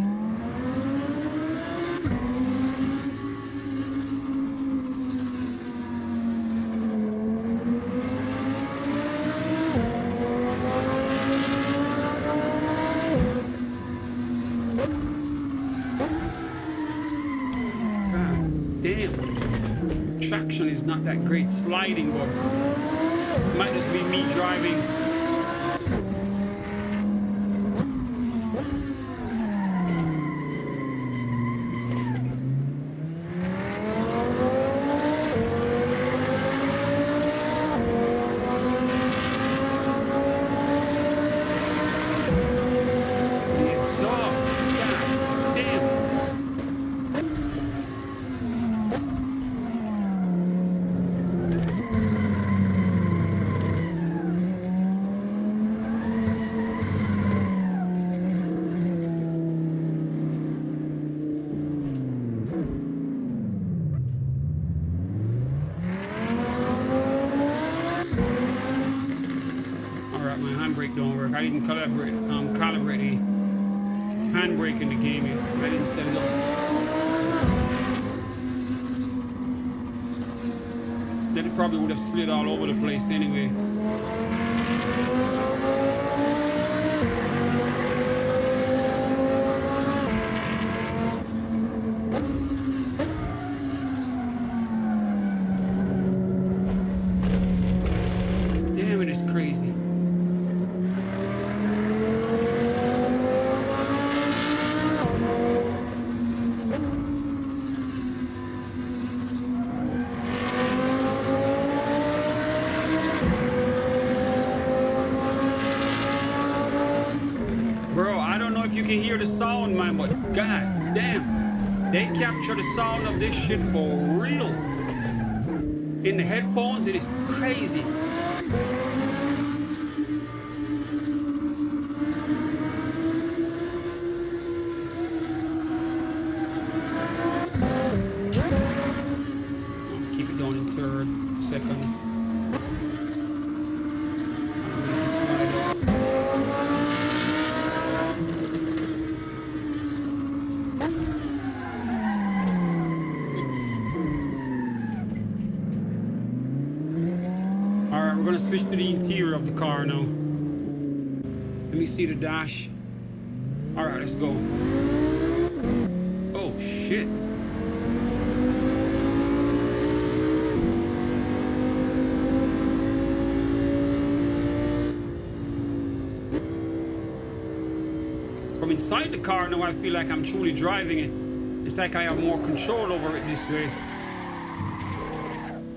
Traction is not that great sliding, but it might just be me driving. Don't work. I didn't calibrate the handbrake in the game yet. I didn't set it up. Then it probably would have slid all over the place anyway. Damn, it is crazy. You can hear the sound, man, but god damn, they capture the sound of this shit for real. In the headphones, it is crazy. Keep it down in third, second. We're gonna switch to the interior of the car now. Let me see the dash. All right, let's go. Oh shit. From inside the car now, I feel like I'm truly driving it. It's like I have more control over it this way.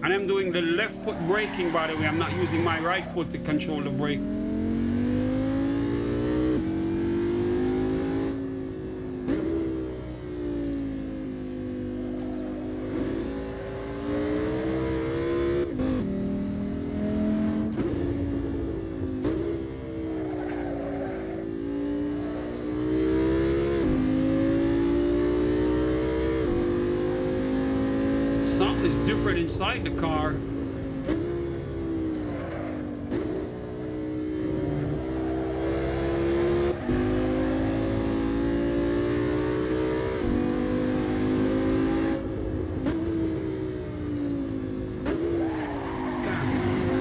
And I'm doing the left foot braking, by the way. I'm not using my right foot to control the brake. already inside the car.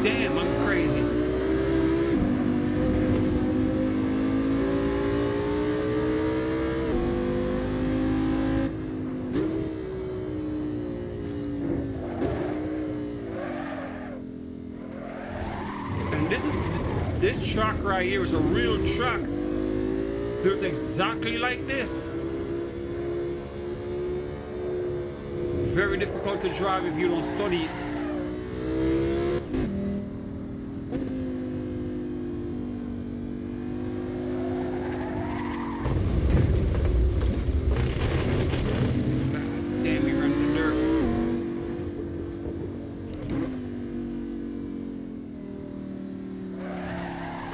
Damn, I'm crazy. And this truck right here is a real truck. Built exactly like this. Very difficult to drive if you don't study it.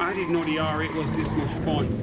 I didn't know the R8 was this much fun.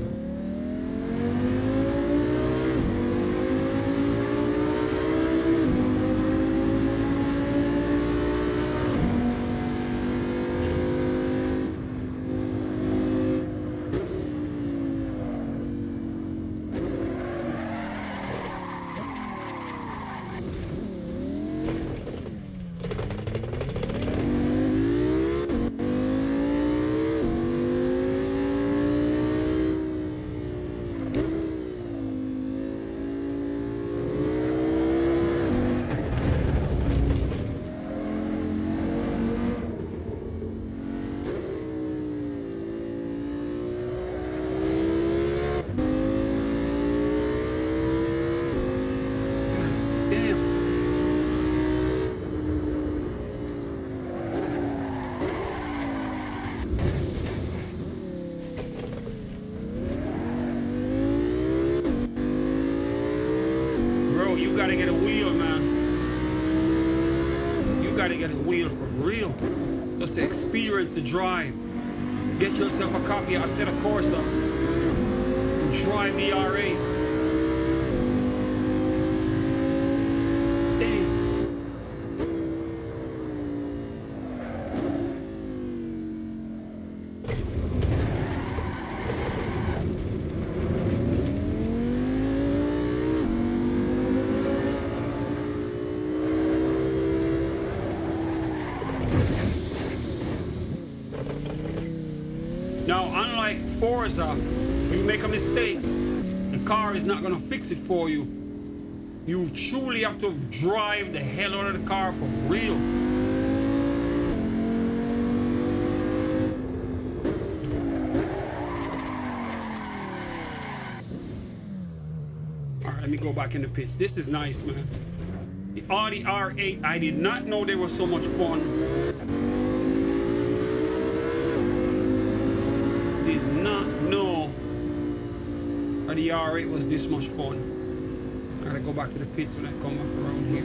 You gotta get a wheel, man. You gotta get a wheel for real. Just to experience the drive. Get yourself a copy of Assetto Corsa and drive the R8. Damn. Now, unlike Forza, you make a mistake, the car is not gonna fix it for you. You truly have to drive the hell out of the car for real. All right, let me go back in the pits. This is nice, man. The Audi R8, I did not know they were so much fun. Did not know that the R8 was this much fun. I gotta go back to the pits when I come up around here.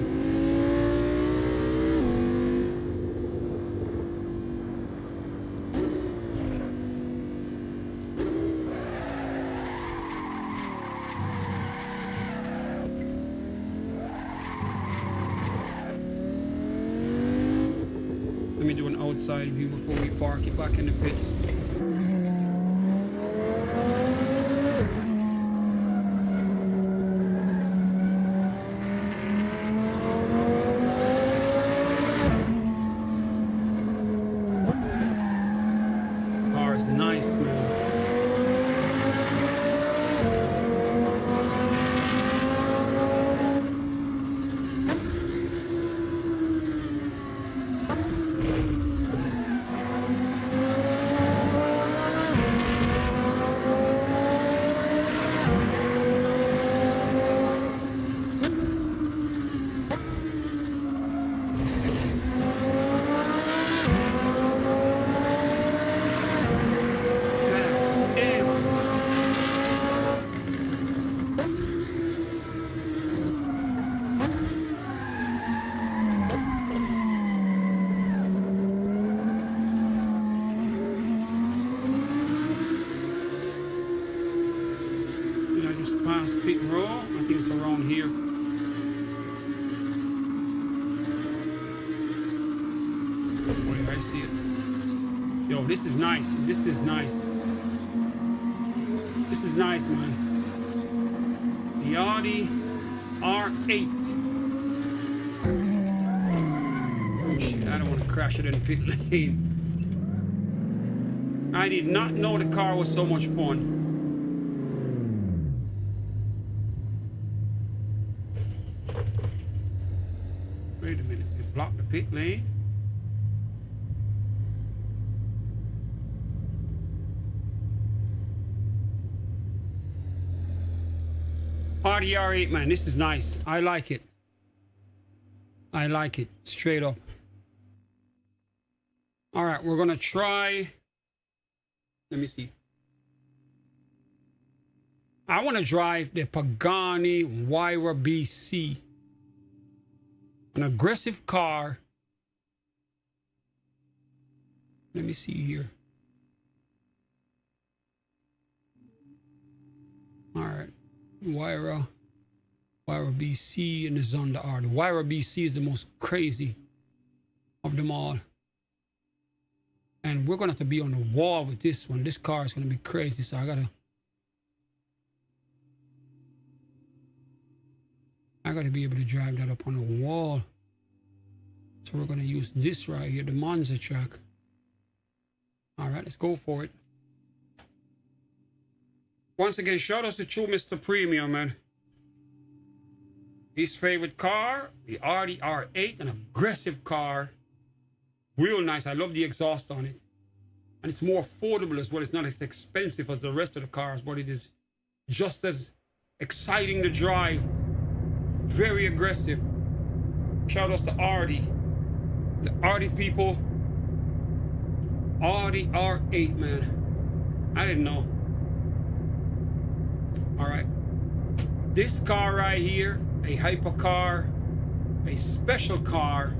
Let me do an outside view before we park it back in the pits. Nice, man. Past pit row, I think it's around here. Oh, yeah, I see it. Yo, this is nice. This is nice. This is nice, man. The Audi R8. Oh, shit, I don't want to crash it in the pit lane. I did not know the car was so much fun. Wait a minute, it blocked the pit lane. Audi R8, man, this is nice. I like it. I like it, straight up. All right, we're gonna try. Let me see. I want to drive the Pagani Huayra BC. An aggressive car. Let me see here. All right. Huayra BC and the Zonda R. The Huayra BC is the most crazy of them all. And we're going to have to be on the wall with this one. This car is going to be crazy, so I gotta be able to drive that up on the wall. So we're going to use this right here, the Monza track. All right, let's go for it. Once again, shout out to True Mr. Premium, man. His favorite car, the Audi R8, an aggressive car. Real nice. I love the exhaust on it. And it's more affordable as well. It's not as expensive as the rest of the cars, but it is just as exciting to drive. Very aggressive. Shout out to Audi. The Audi people. Audi R8, man. I didn't know. All right. This car right here, a hypercar, a special car.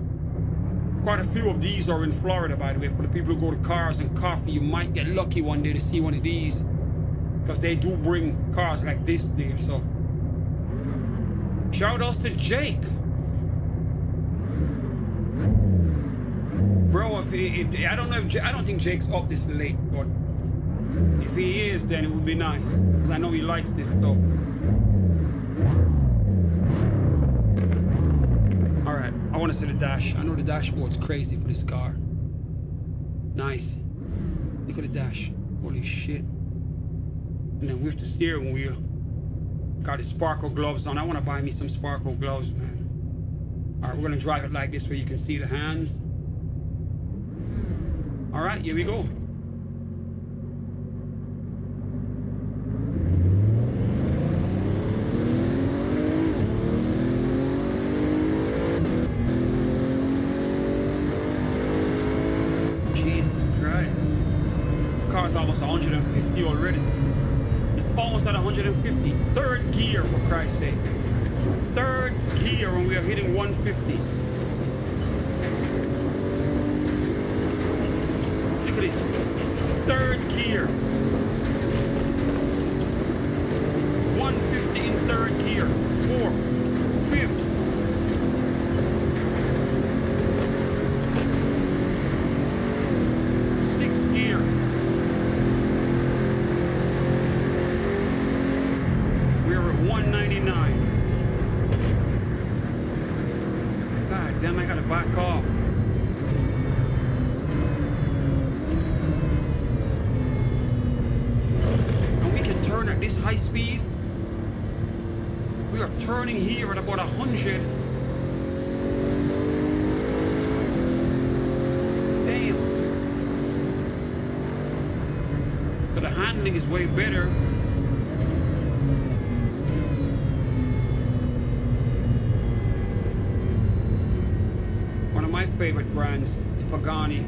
Quite a few of these are in Florida, by the way. For the people who go to Cars and Coffee, you might get lucky one day to see one of these, because they do bring cars like this there. So shout outs to Jake, bro. If I don't know, I don't think Jake's up this late, but if he is, then it would be nice, because I know he likes this stuff. All right, I want to see the dash. I know the dashboard's crazy for this car. Nice. Look at the dash. Holy shit. And then with the steering wheel, got the sparkle gloves on. I want to buy me some sparkle gloves, man. All right, we're going to drive it like this where you can see the hands. All right, here we go. Car's almost 150 already. It's almost at 150. Third gear, for Christ's sake. Third gear when we are hitting 150. Look at this. Third gear. 150 in third gear. Fourth. Fifth. Then I gotta back off. And we can turn at this high speed. We are turning here at about 100. Damn. But the handling is way better. My favorite brands, the Pagani.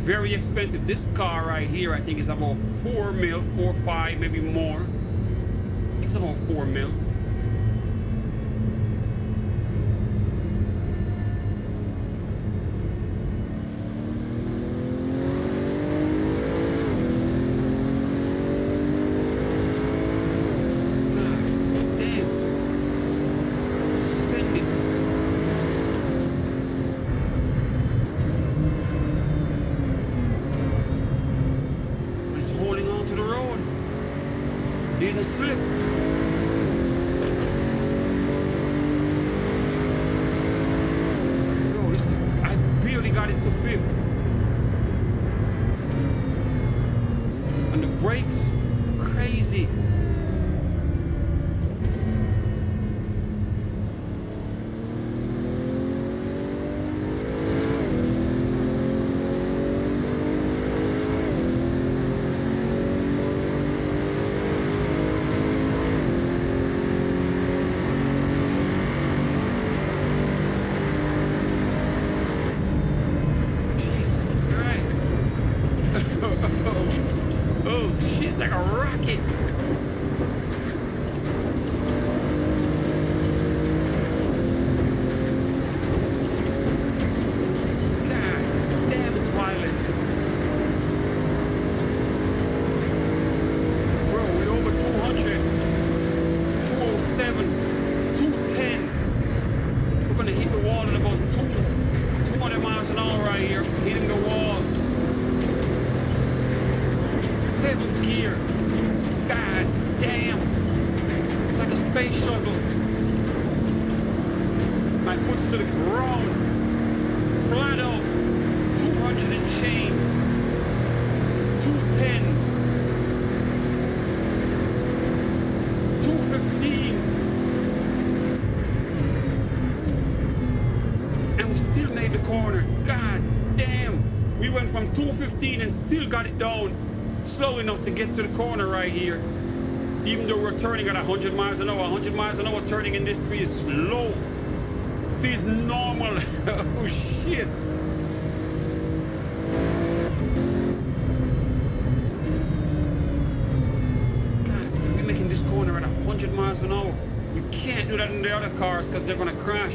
Very expensive. This car right here, I think, is about 4 mil, 4, 5, maybe more. I think it's about 4 mil. didn't slip. Yo, I barely got it to fifth. And the brakes, crazy. Like a rocket. God damn, it's violent. Bro, we're over 200. 207. 210. We're gonna hit the wall at about 200 miles an hour right here. Hitting the wall. 7th gear. God damn. It's like a space shuttle. My foot's to the ground. Flat out. 200 and change. 210. 215. And we still made the corner. God damn. We went from 215 and still got it down. Slow enough to get to the corner right here. Even though we're turning at 100 miles an hour. 100 miles an hour turning in this speed is slow. Feels normal. Oh shit. God, we're making this corner at 100 miles an hour. We can't do that in the other cars because they're gonna crash.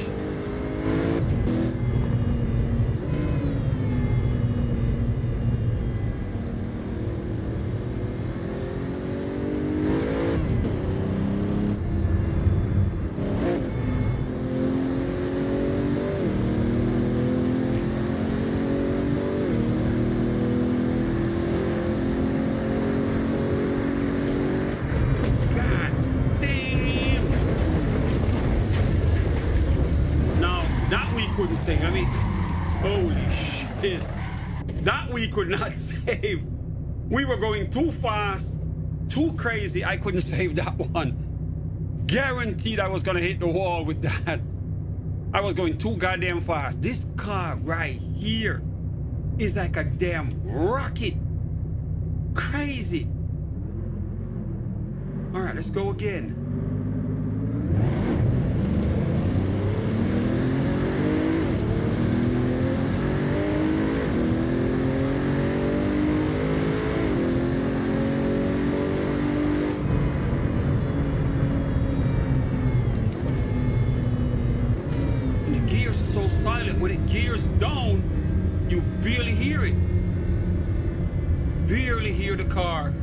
Couldn't save. I mean, holy shit. That we could not save. We were going too fast, too crazy. I couldn't save that one. Guaranteed I was gonna hit the wall with that. I was going too goddamn fast. This car right here is like a damn rocket. Crazy. All right, let's go again. When it gears down, you barely hear it. Barely hear the car.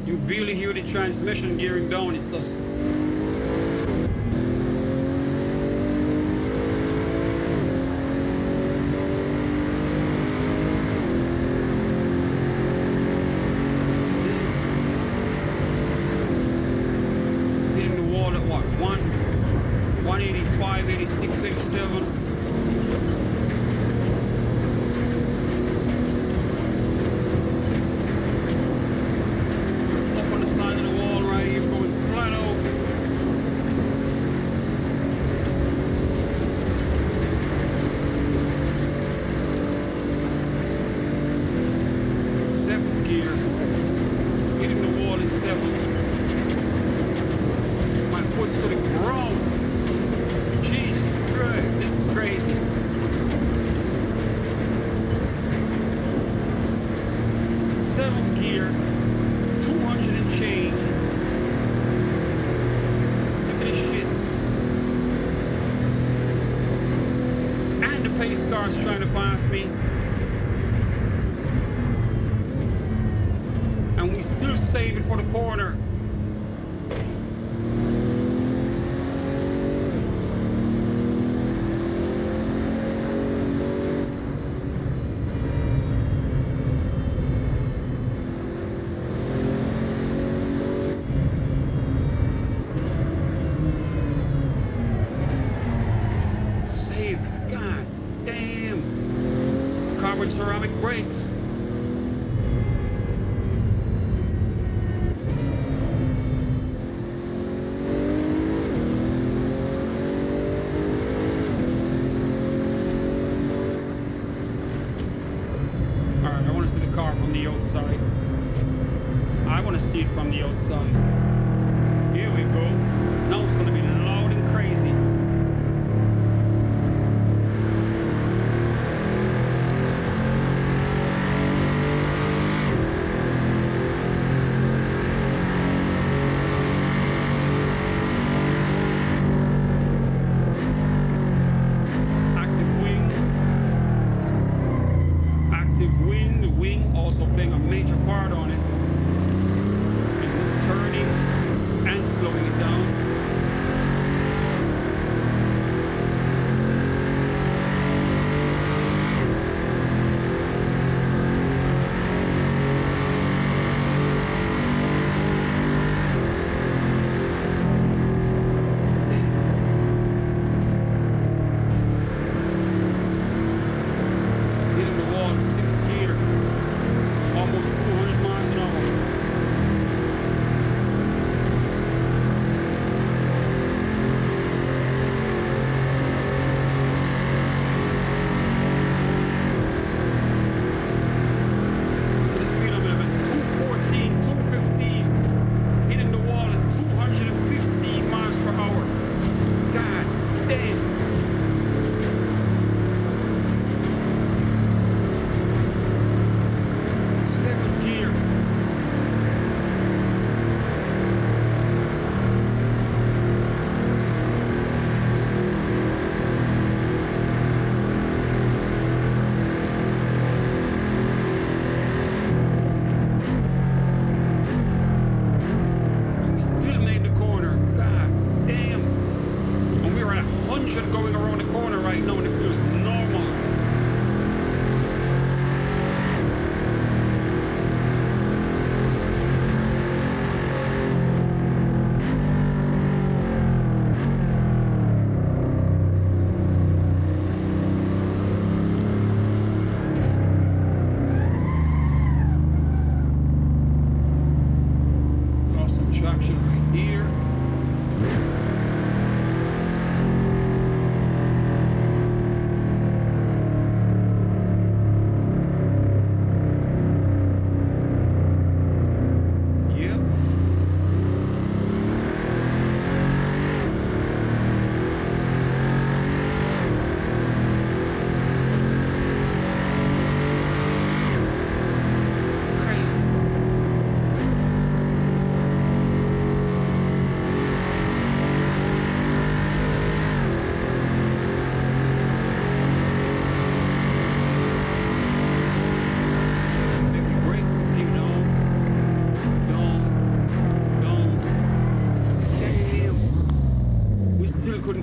You barely hear the transmission gearing down. It's just... at what, 185, 86, 87. Up on the side of the wall right here, going flat out. Seventh gear, hitting the wall in seventh. Foot to the ground. Jesus Christ, this is crazy. Seventh gear, 200 and change. Look at this shit. And the pace car's trying to pass me. And we still save it for the corner. with ceramic brakes. Alright, I want to see the car from the outside. I want to see it from the outside. Here we go. Now it's going to be loud and crazy.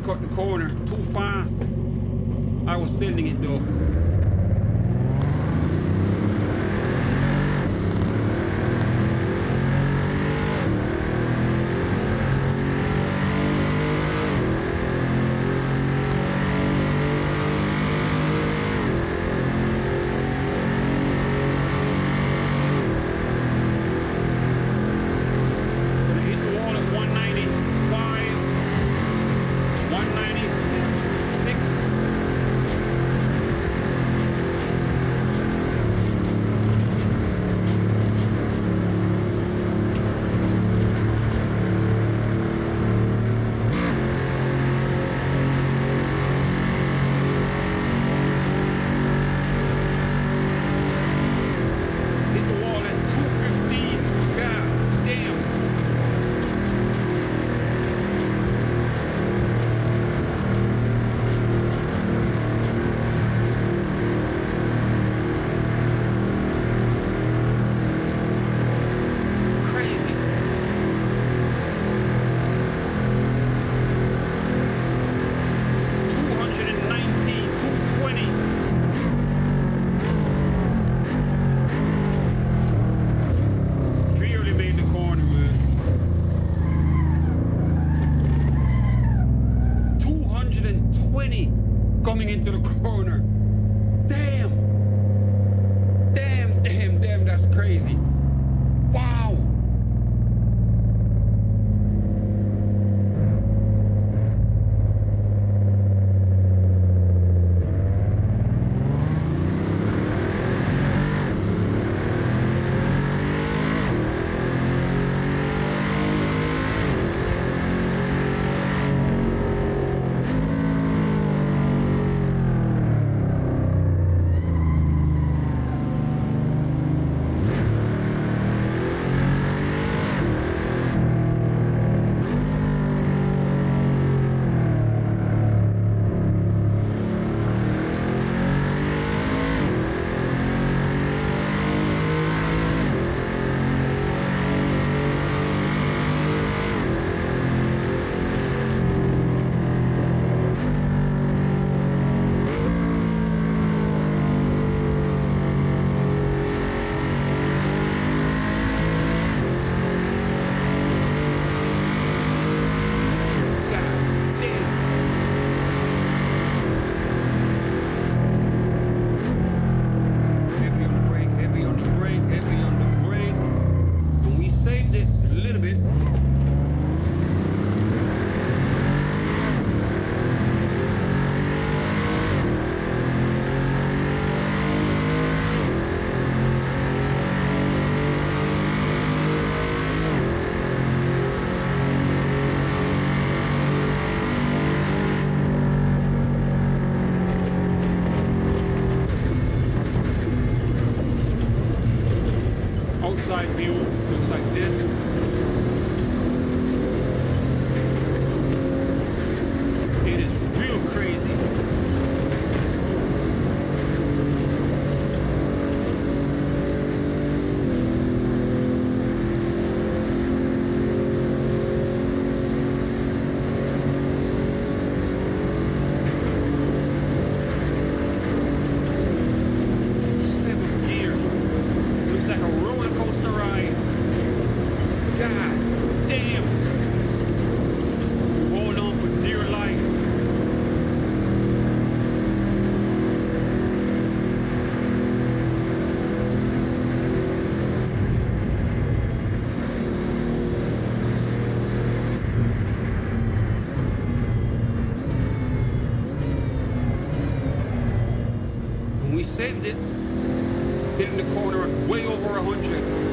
Cut the corner too fast. I was sending it though. view looks like this. It is real crazy. We saved it, hitting the corner at way over 100.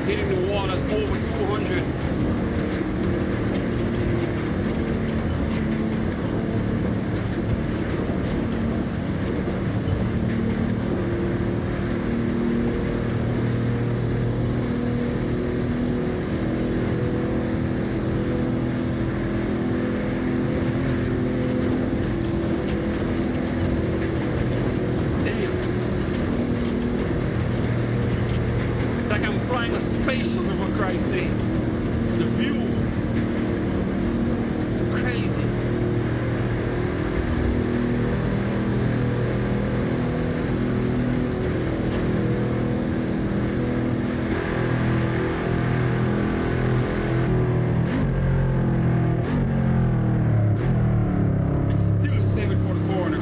Hitting the wall at over 200. Flying a spaceship, for Christ's sake. The view. Crazy. And still save it for the corner.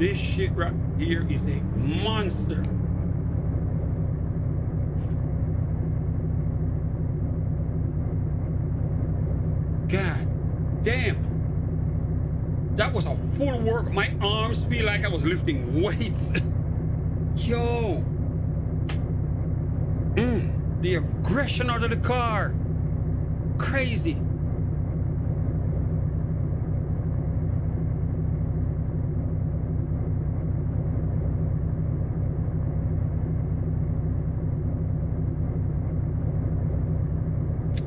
This shit right here is a monster. God damn. That was a full work. My arms feel like I was lifting weights. Yo. The aggression out of the car. Crazy.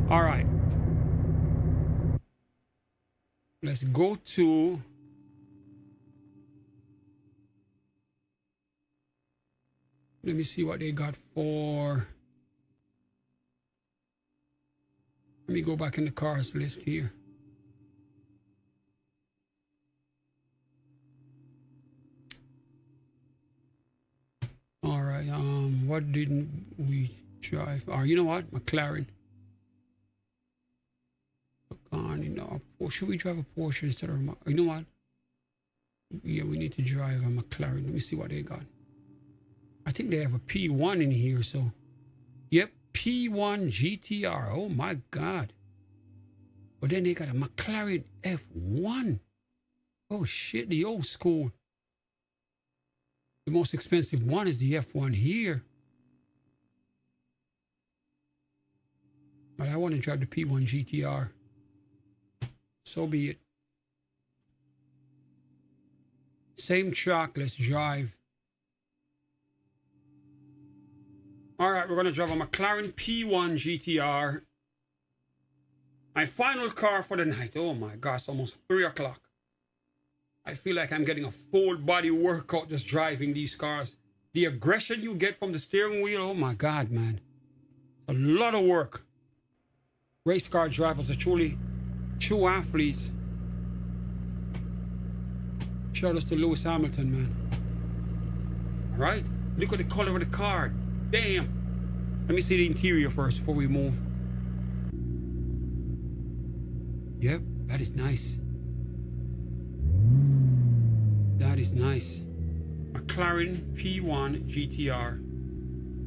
All right. Let's go to let me see what they got for. Let me go back in the cars list here. All right. What didn't we drive? Oh, you know what? McLaren. Pagani. No. Should we drive a Porsche instead of you know what? Yeah, we need to drive a McLaren. Let me see what they got. I think they have a P1 in here. So, yep. P1 GTR. Oh my God. But then they got a McLaren F1. Oh shit, the old school. The most expensive one is the F1 here. But I want to drive the P1 GTR. So be it. Same track, let's drive. All right, we're going to drive a McLaren P1 GTR. My final car for the night. Oh my gosh, almost 3 o'clock. I feel like I'm getting a full body workout just driving these cars. The aggression you get from the steering wheel, oh my God, man. A lot of work. Race car drivers are truly true athletes. Shout out to Lewis Hamilton, man. All right, look at the color of the car. Damn. Let me see the interior first before we move. Yep, that is nice. That is nice. McLaren P1 GTR.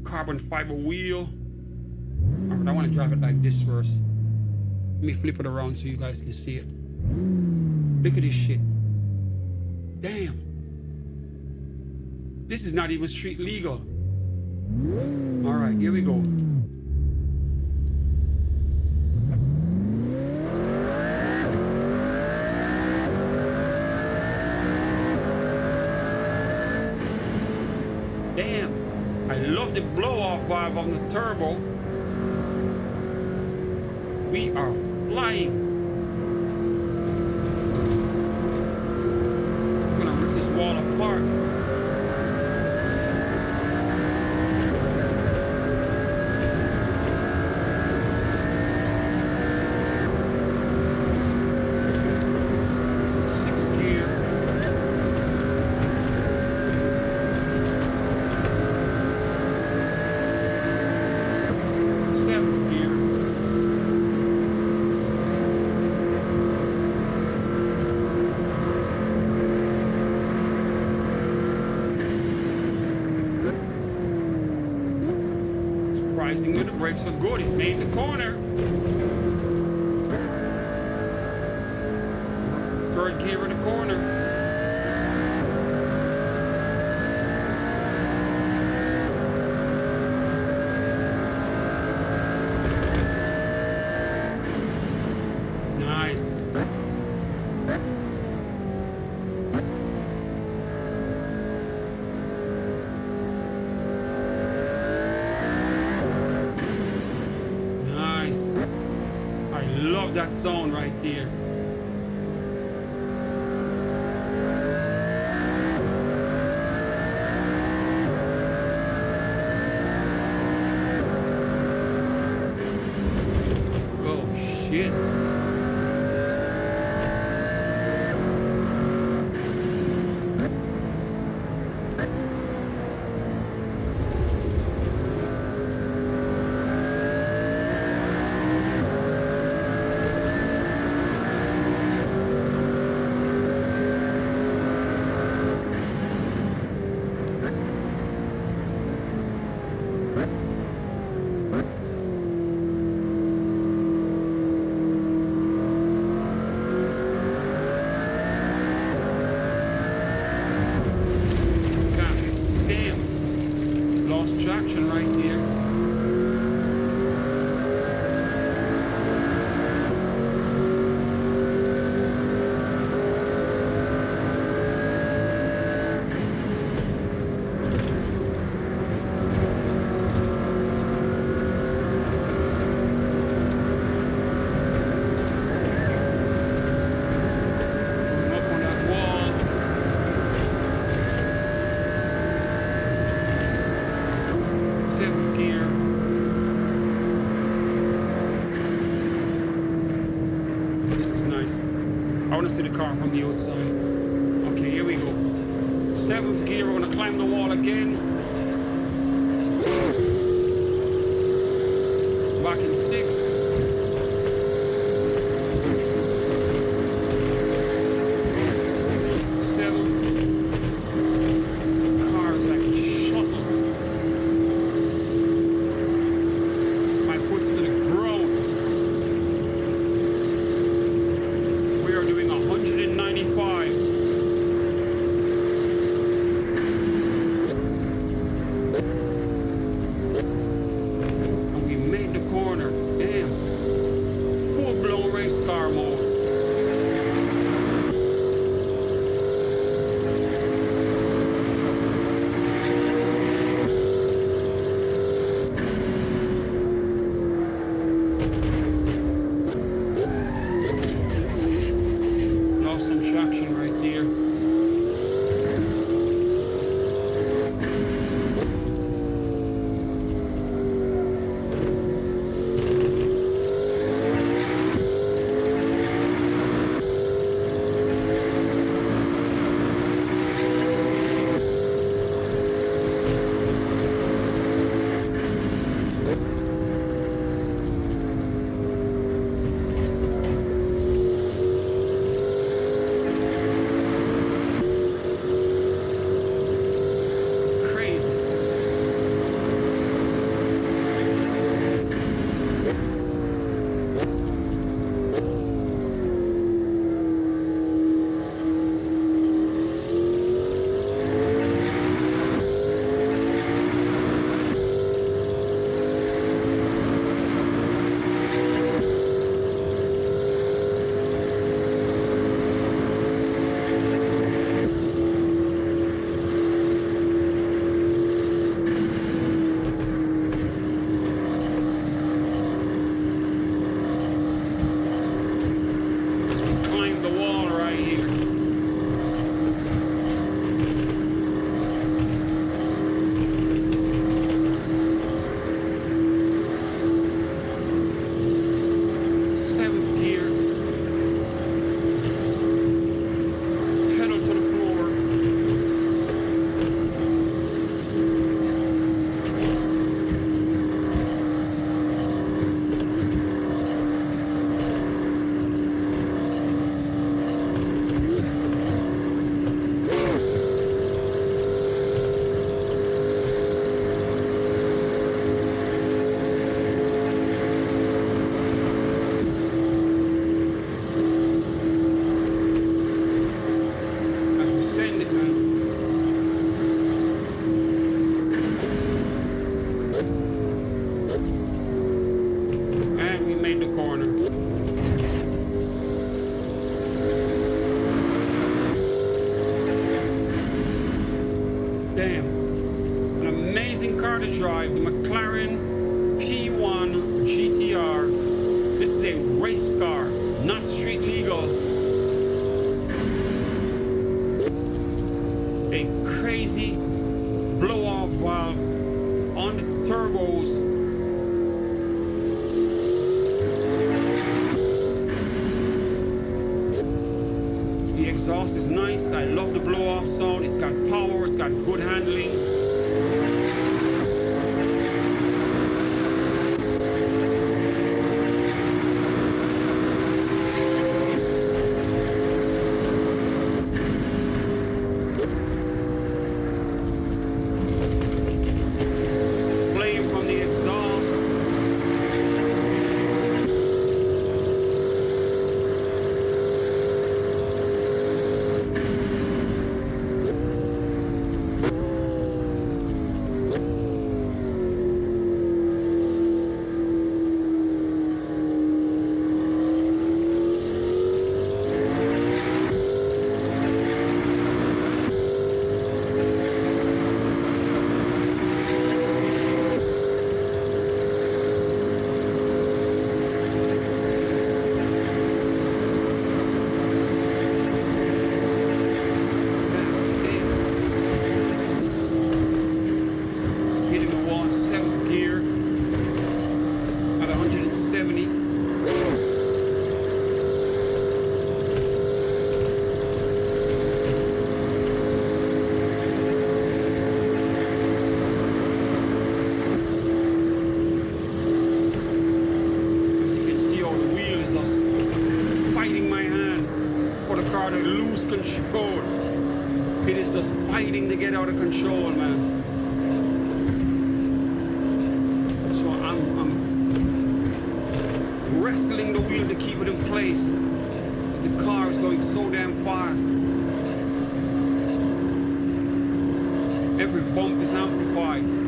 Carbon fiber wheel. All right, I want to drive it like this first. Let me flip it around so you guys can see it. Look at this shit. Damn. This is not even street legal. All right, here we go. Damn, I love the blow-off valve on the turbo. We are flying. I'm gonna rip this wall apart. Surprisingly, the brakes are good. It made the corner. Third gear in the corner. Nice. Love that zone right there. Oh shit. want to see the car from the outside. Okay, here we go. 7th gear, we're going to climb the wall again. Back in 6th. 7th. The car is like a shuttle. My foot's to the ground. We are doing 195. Corner, damn, full-blown race car mode. Lost some traction right there. Damn. An amazing car to drive, the Mc Laren P1 GTR. This is a race car, not street legal. A crazy blow-off valve on the turbos. The exhaust is nice. I love the blow-off sound. It's got power. It's got good handling. Flame from the exhaust. just fighting to get out of control, man. So I'm wrestling the wheel to keep it in place. But the car is going so damn fast. Every bump is amplified.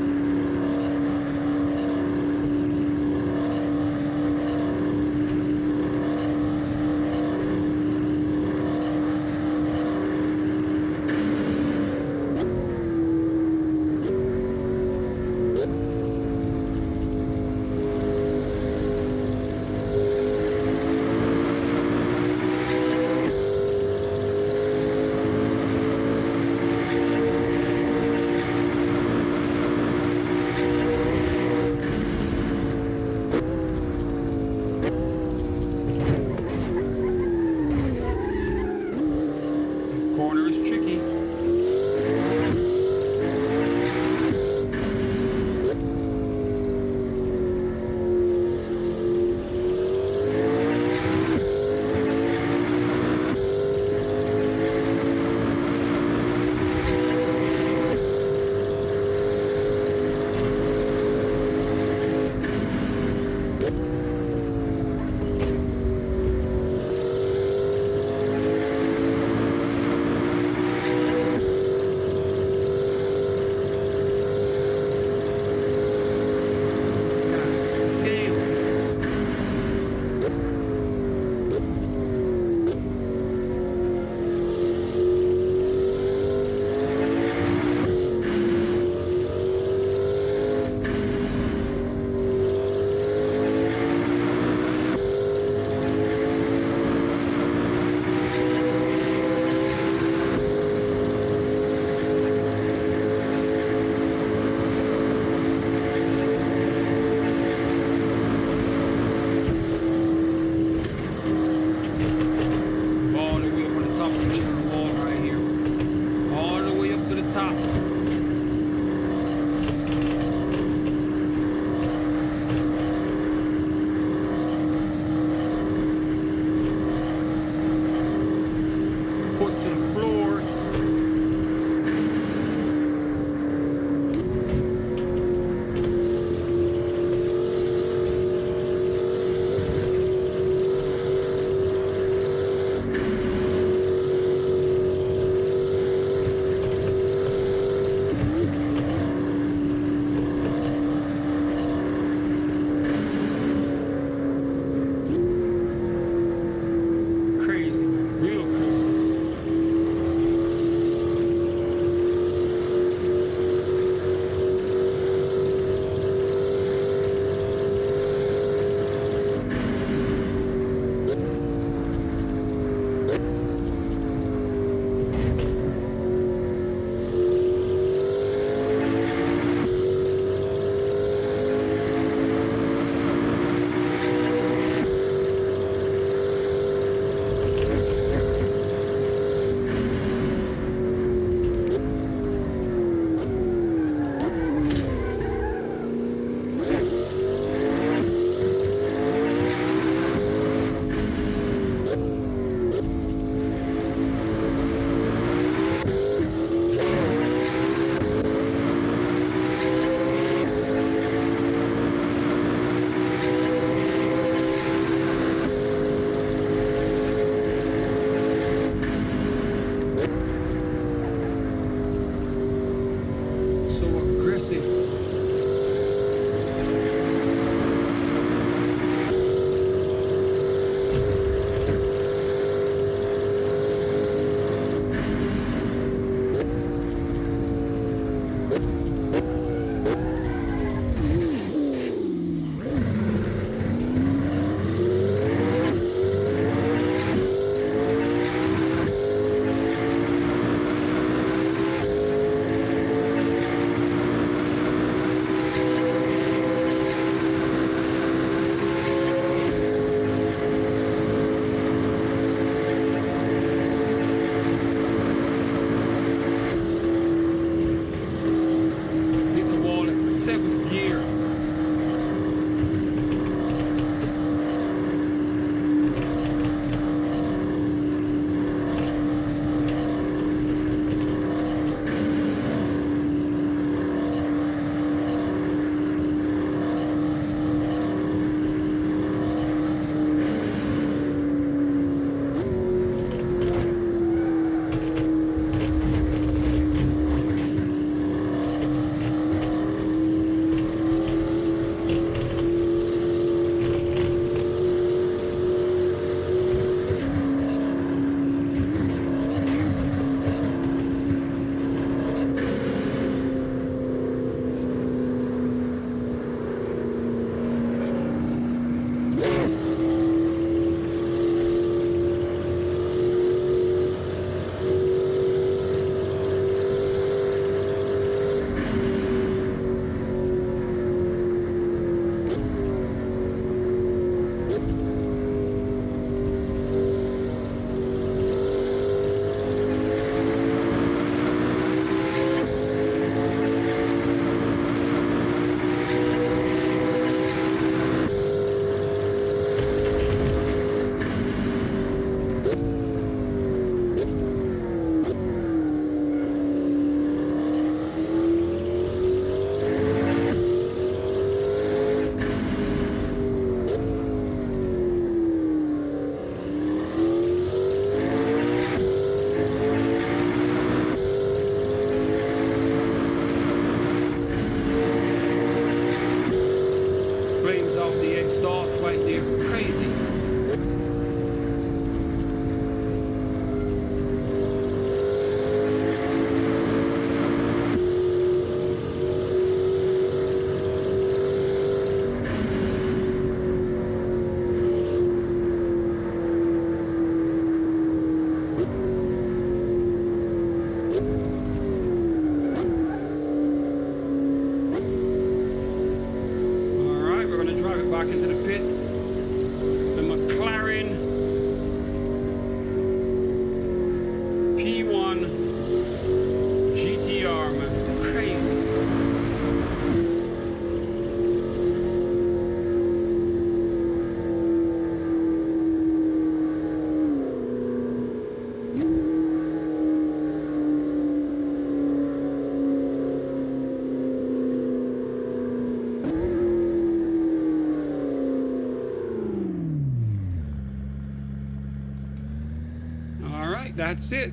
That's it.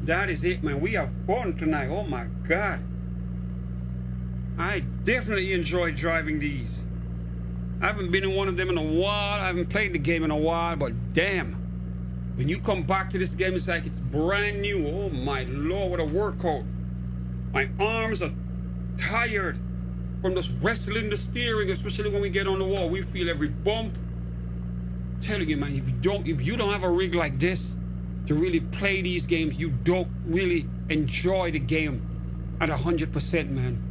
That is it, man. We have fun tonight. Oh my God. I definitely enjoy driving these. I haven't been in one of them in a while. I haven't played the game in a while, but damn. When you come back to this game, it's like it's brand new. Oh my Lord, what a workout. My arms are tired from just wrestling the steering, especially when we get on the wall. We feel every bump. I'm telling you, man, if you don't have a rig like this to really play these games, you don't really enjoy the game at 100%, man.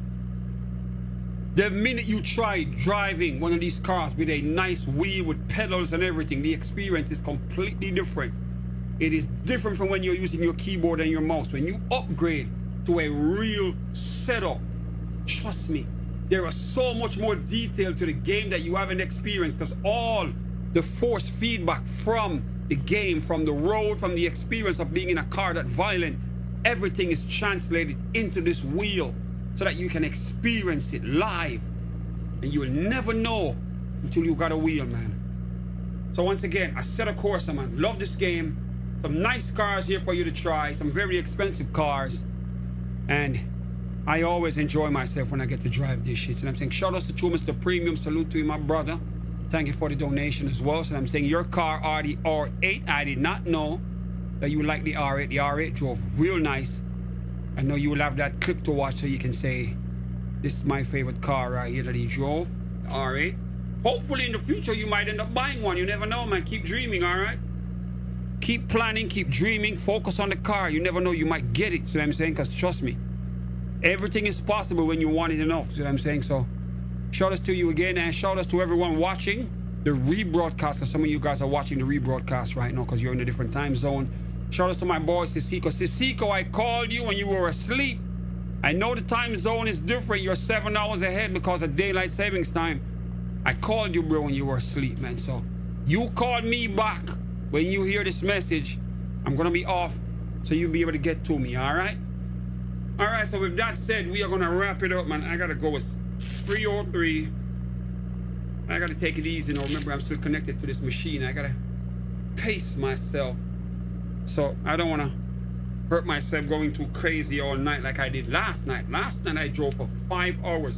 The minute you try driving one of these cars with a nice wheel with pedals and everything, the experience is completely different. It is different from when you're using your keyboard and your mouse. When you upgrade to a real setup, trust me, there is so much more detail to the game that you haven't experienced, because all the force feedback from the game, from the road, from the experience of being in a car that's violent, everything is translated into this wheel so that you can experience it live. And you will never know until you got a wheel, man. So once again, Assetto Corsa, man. Love this game. Some nice cars here for you to try. Some very expensive cars. And I always enjoy myself when I get to drive this shit. And I'm saying, shout out to Mr. Premium. Salute to you, my brother. Thank you for the donation as well. So I'm saying, your car are the R8. I did not know that you like the R8. The R8 drove real nice. I know you will have that clip to watch so you can say, this is my favorite car right here that he drove, the R8. Hopefully in the future you might end up buying one. You never know, man. Keep dreaming, all right? Keep planning, keep dreaming. Focus on the car. You never know, you might get it. See what I'm saying? Because trust me, everything is possible when you want it enough. See what I'm saying? So shout out to you again, and shout out to everyone watching the rebroadcast, because some of you guys are watching the rebroadcast right now because you're in a different time zone. Shout out to my boy Sisiko. Sisiko, I called you when you were asleep. I know the time zone is different. You're 7 hours ahead because of daylight savings time. I called you, bro, when you were asleep, man. So you called me back when you hear this message. I'm going to be off so you'll be able to get to me, all right? All right, so with that said, we are going to wrap it up, man. I got to go with 303. I got to take it easy. Now, remember, I'm still connected to this machine. I got to pace myself. So I don't want to hurt myself going too crazy all night like I did last night. Last night I drove for 5 hours.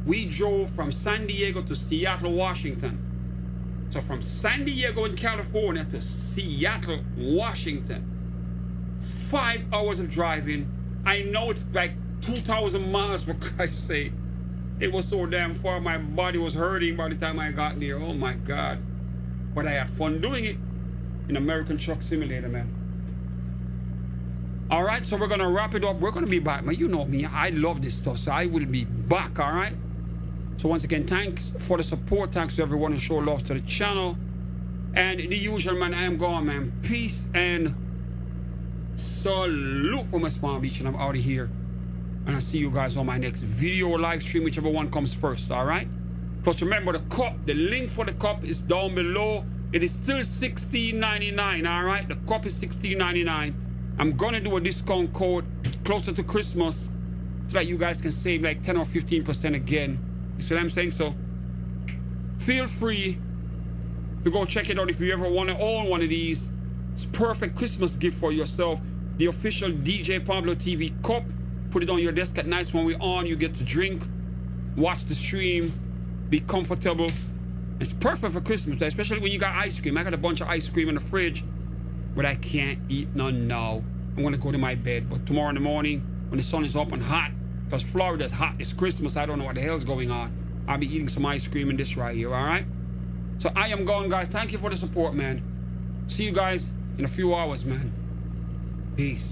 We drove from San Diego to Seattle, Washington. So from San Diego in California to Seattle, Washington. 5 hours of driving. I know it's like 2,000 miles, for Christ's sake. It was so damn far, my body was hurting by the time I got there. Oh my God. But I had fun doing it. In American Truck Simulator, man. All right, so we're gonna wrap it up. We're gonna be back, man. You know me, I love this stuff, so I will be back. All right, so once again, thanks for the support. Thanks to everyone who show love to the channel. And the usual, man, I am gone, man. Peace and salute from West Palm Beach, and I'm out of here. And I'll see you guys on my next video or live stream, whichever one comes first. All right, plus remember, the cup, the link for the cup is down below. It is still $16.99, all right? The cup is $16.99. I'm going to do a discount code closer to Christmas so that you guys can save like 10 or 15% again. You see what I'm saying? So feel free to go check it out if you ever want to own one of these. It's perfect Christmas gift for yourself. The official DJPABLOTV cup. Put it on your desk at night when we're on. You get to drink, watch the stream, be comfortable. It's perfect for Christmas, especially when you got ice cream. I got a bunch of ice cream in the fridge, but I can't eat none now. I'm going to go to my bed. But tomorrow in the morning, when the sun is up and hot, because Florida's hot, it's Christmas, I don't know what the hell's going on, I'll be eating some ice cream in this right here, all right? So I am gone, guys. Thank you for the support, man. See you guys in a few hours, man. Peace.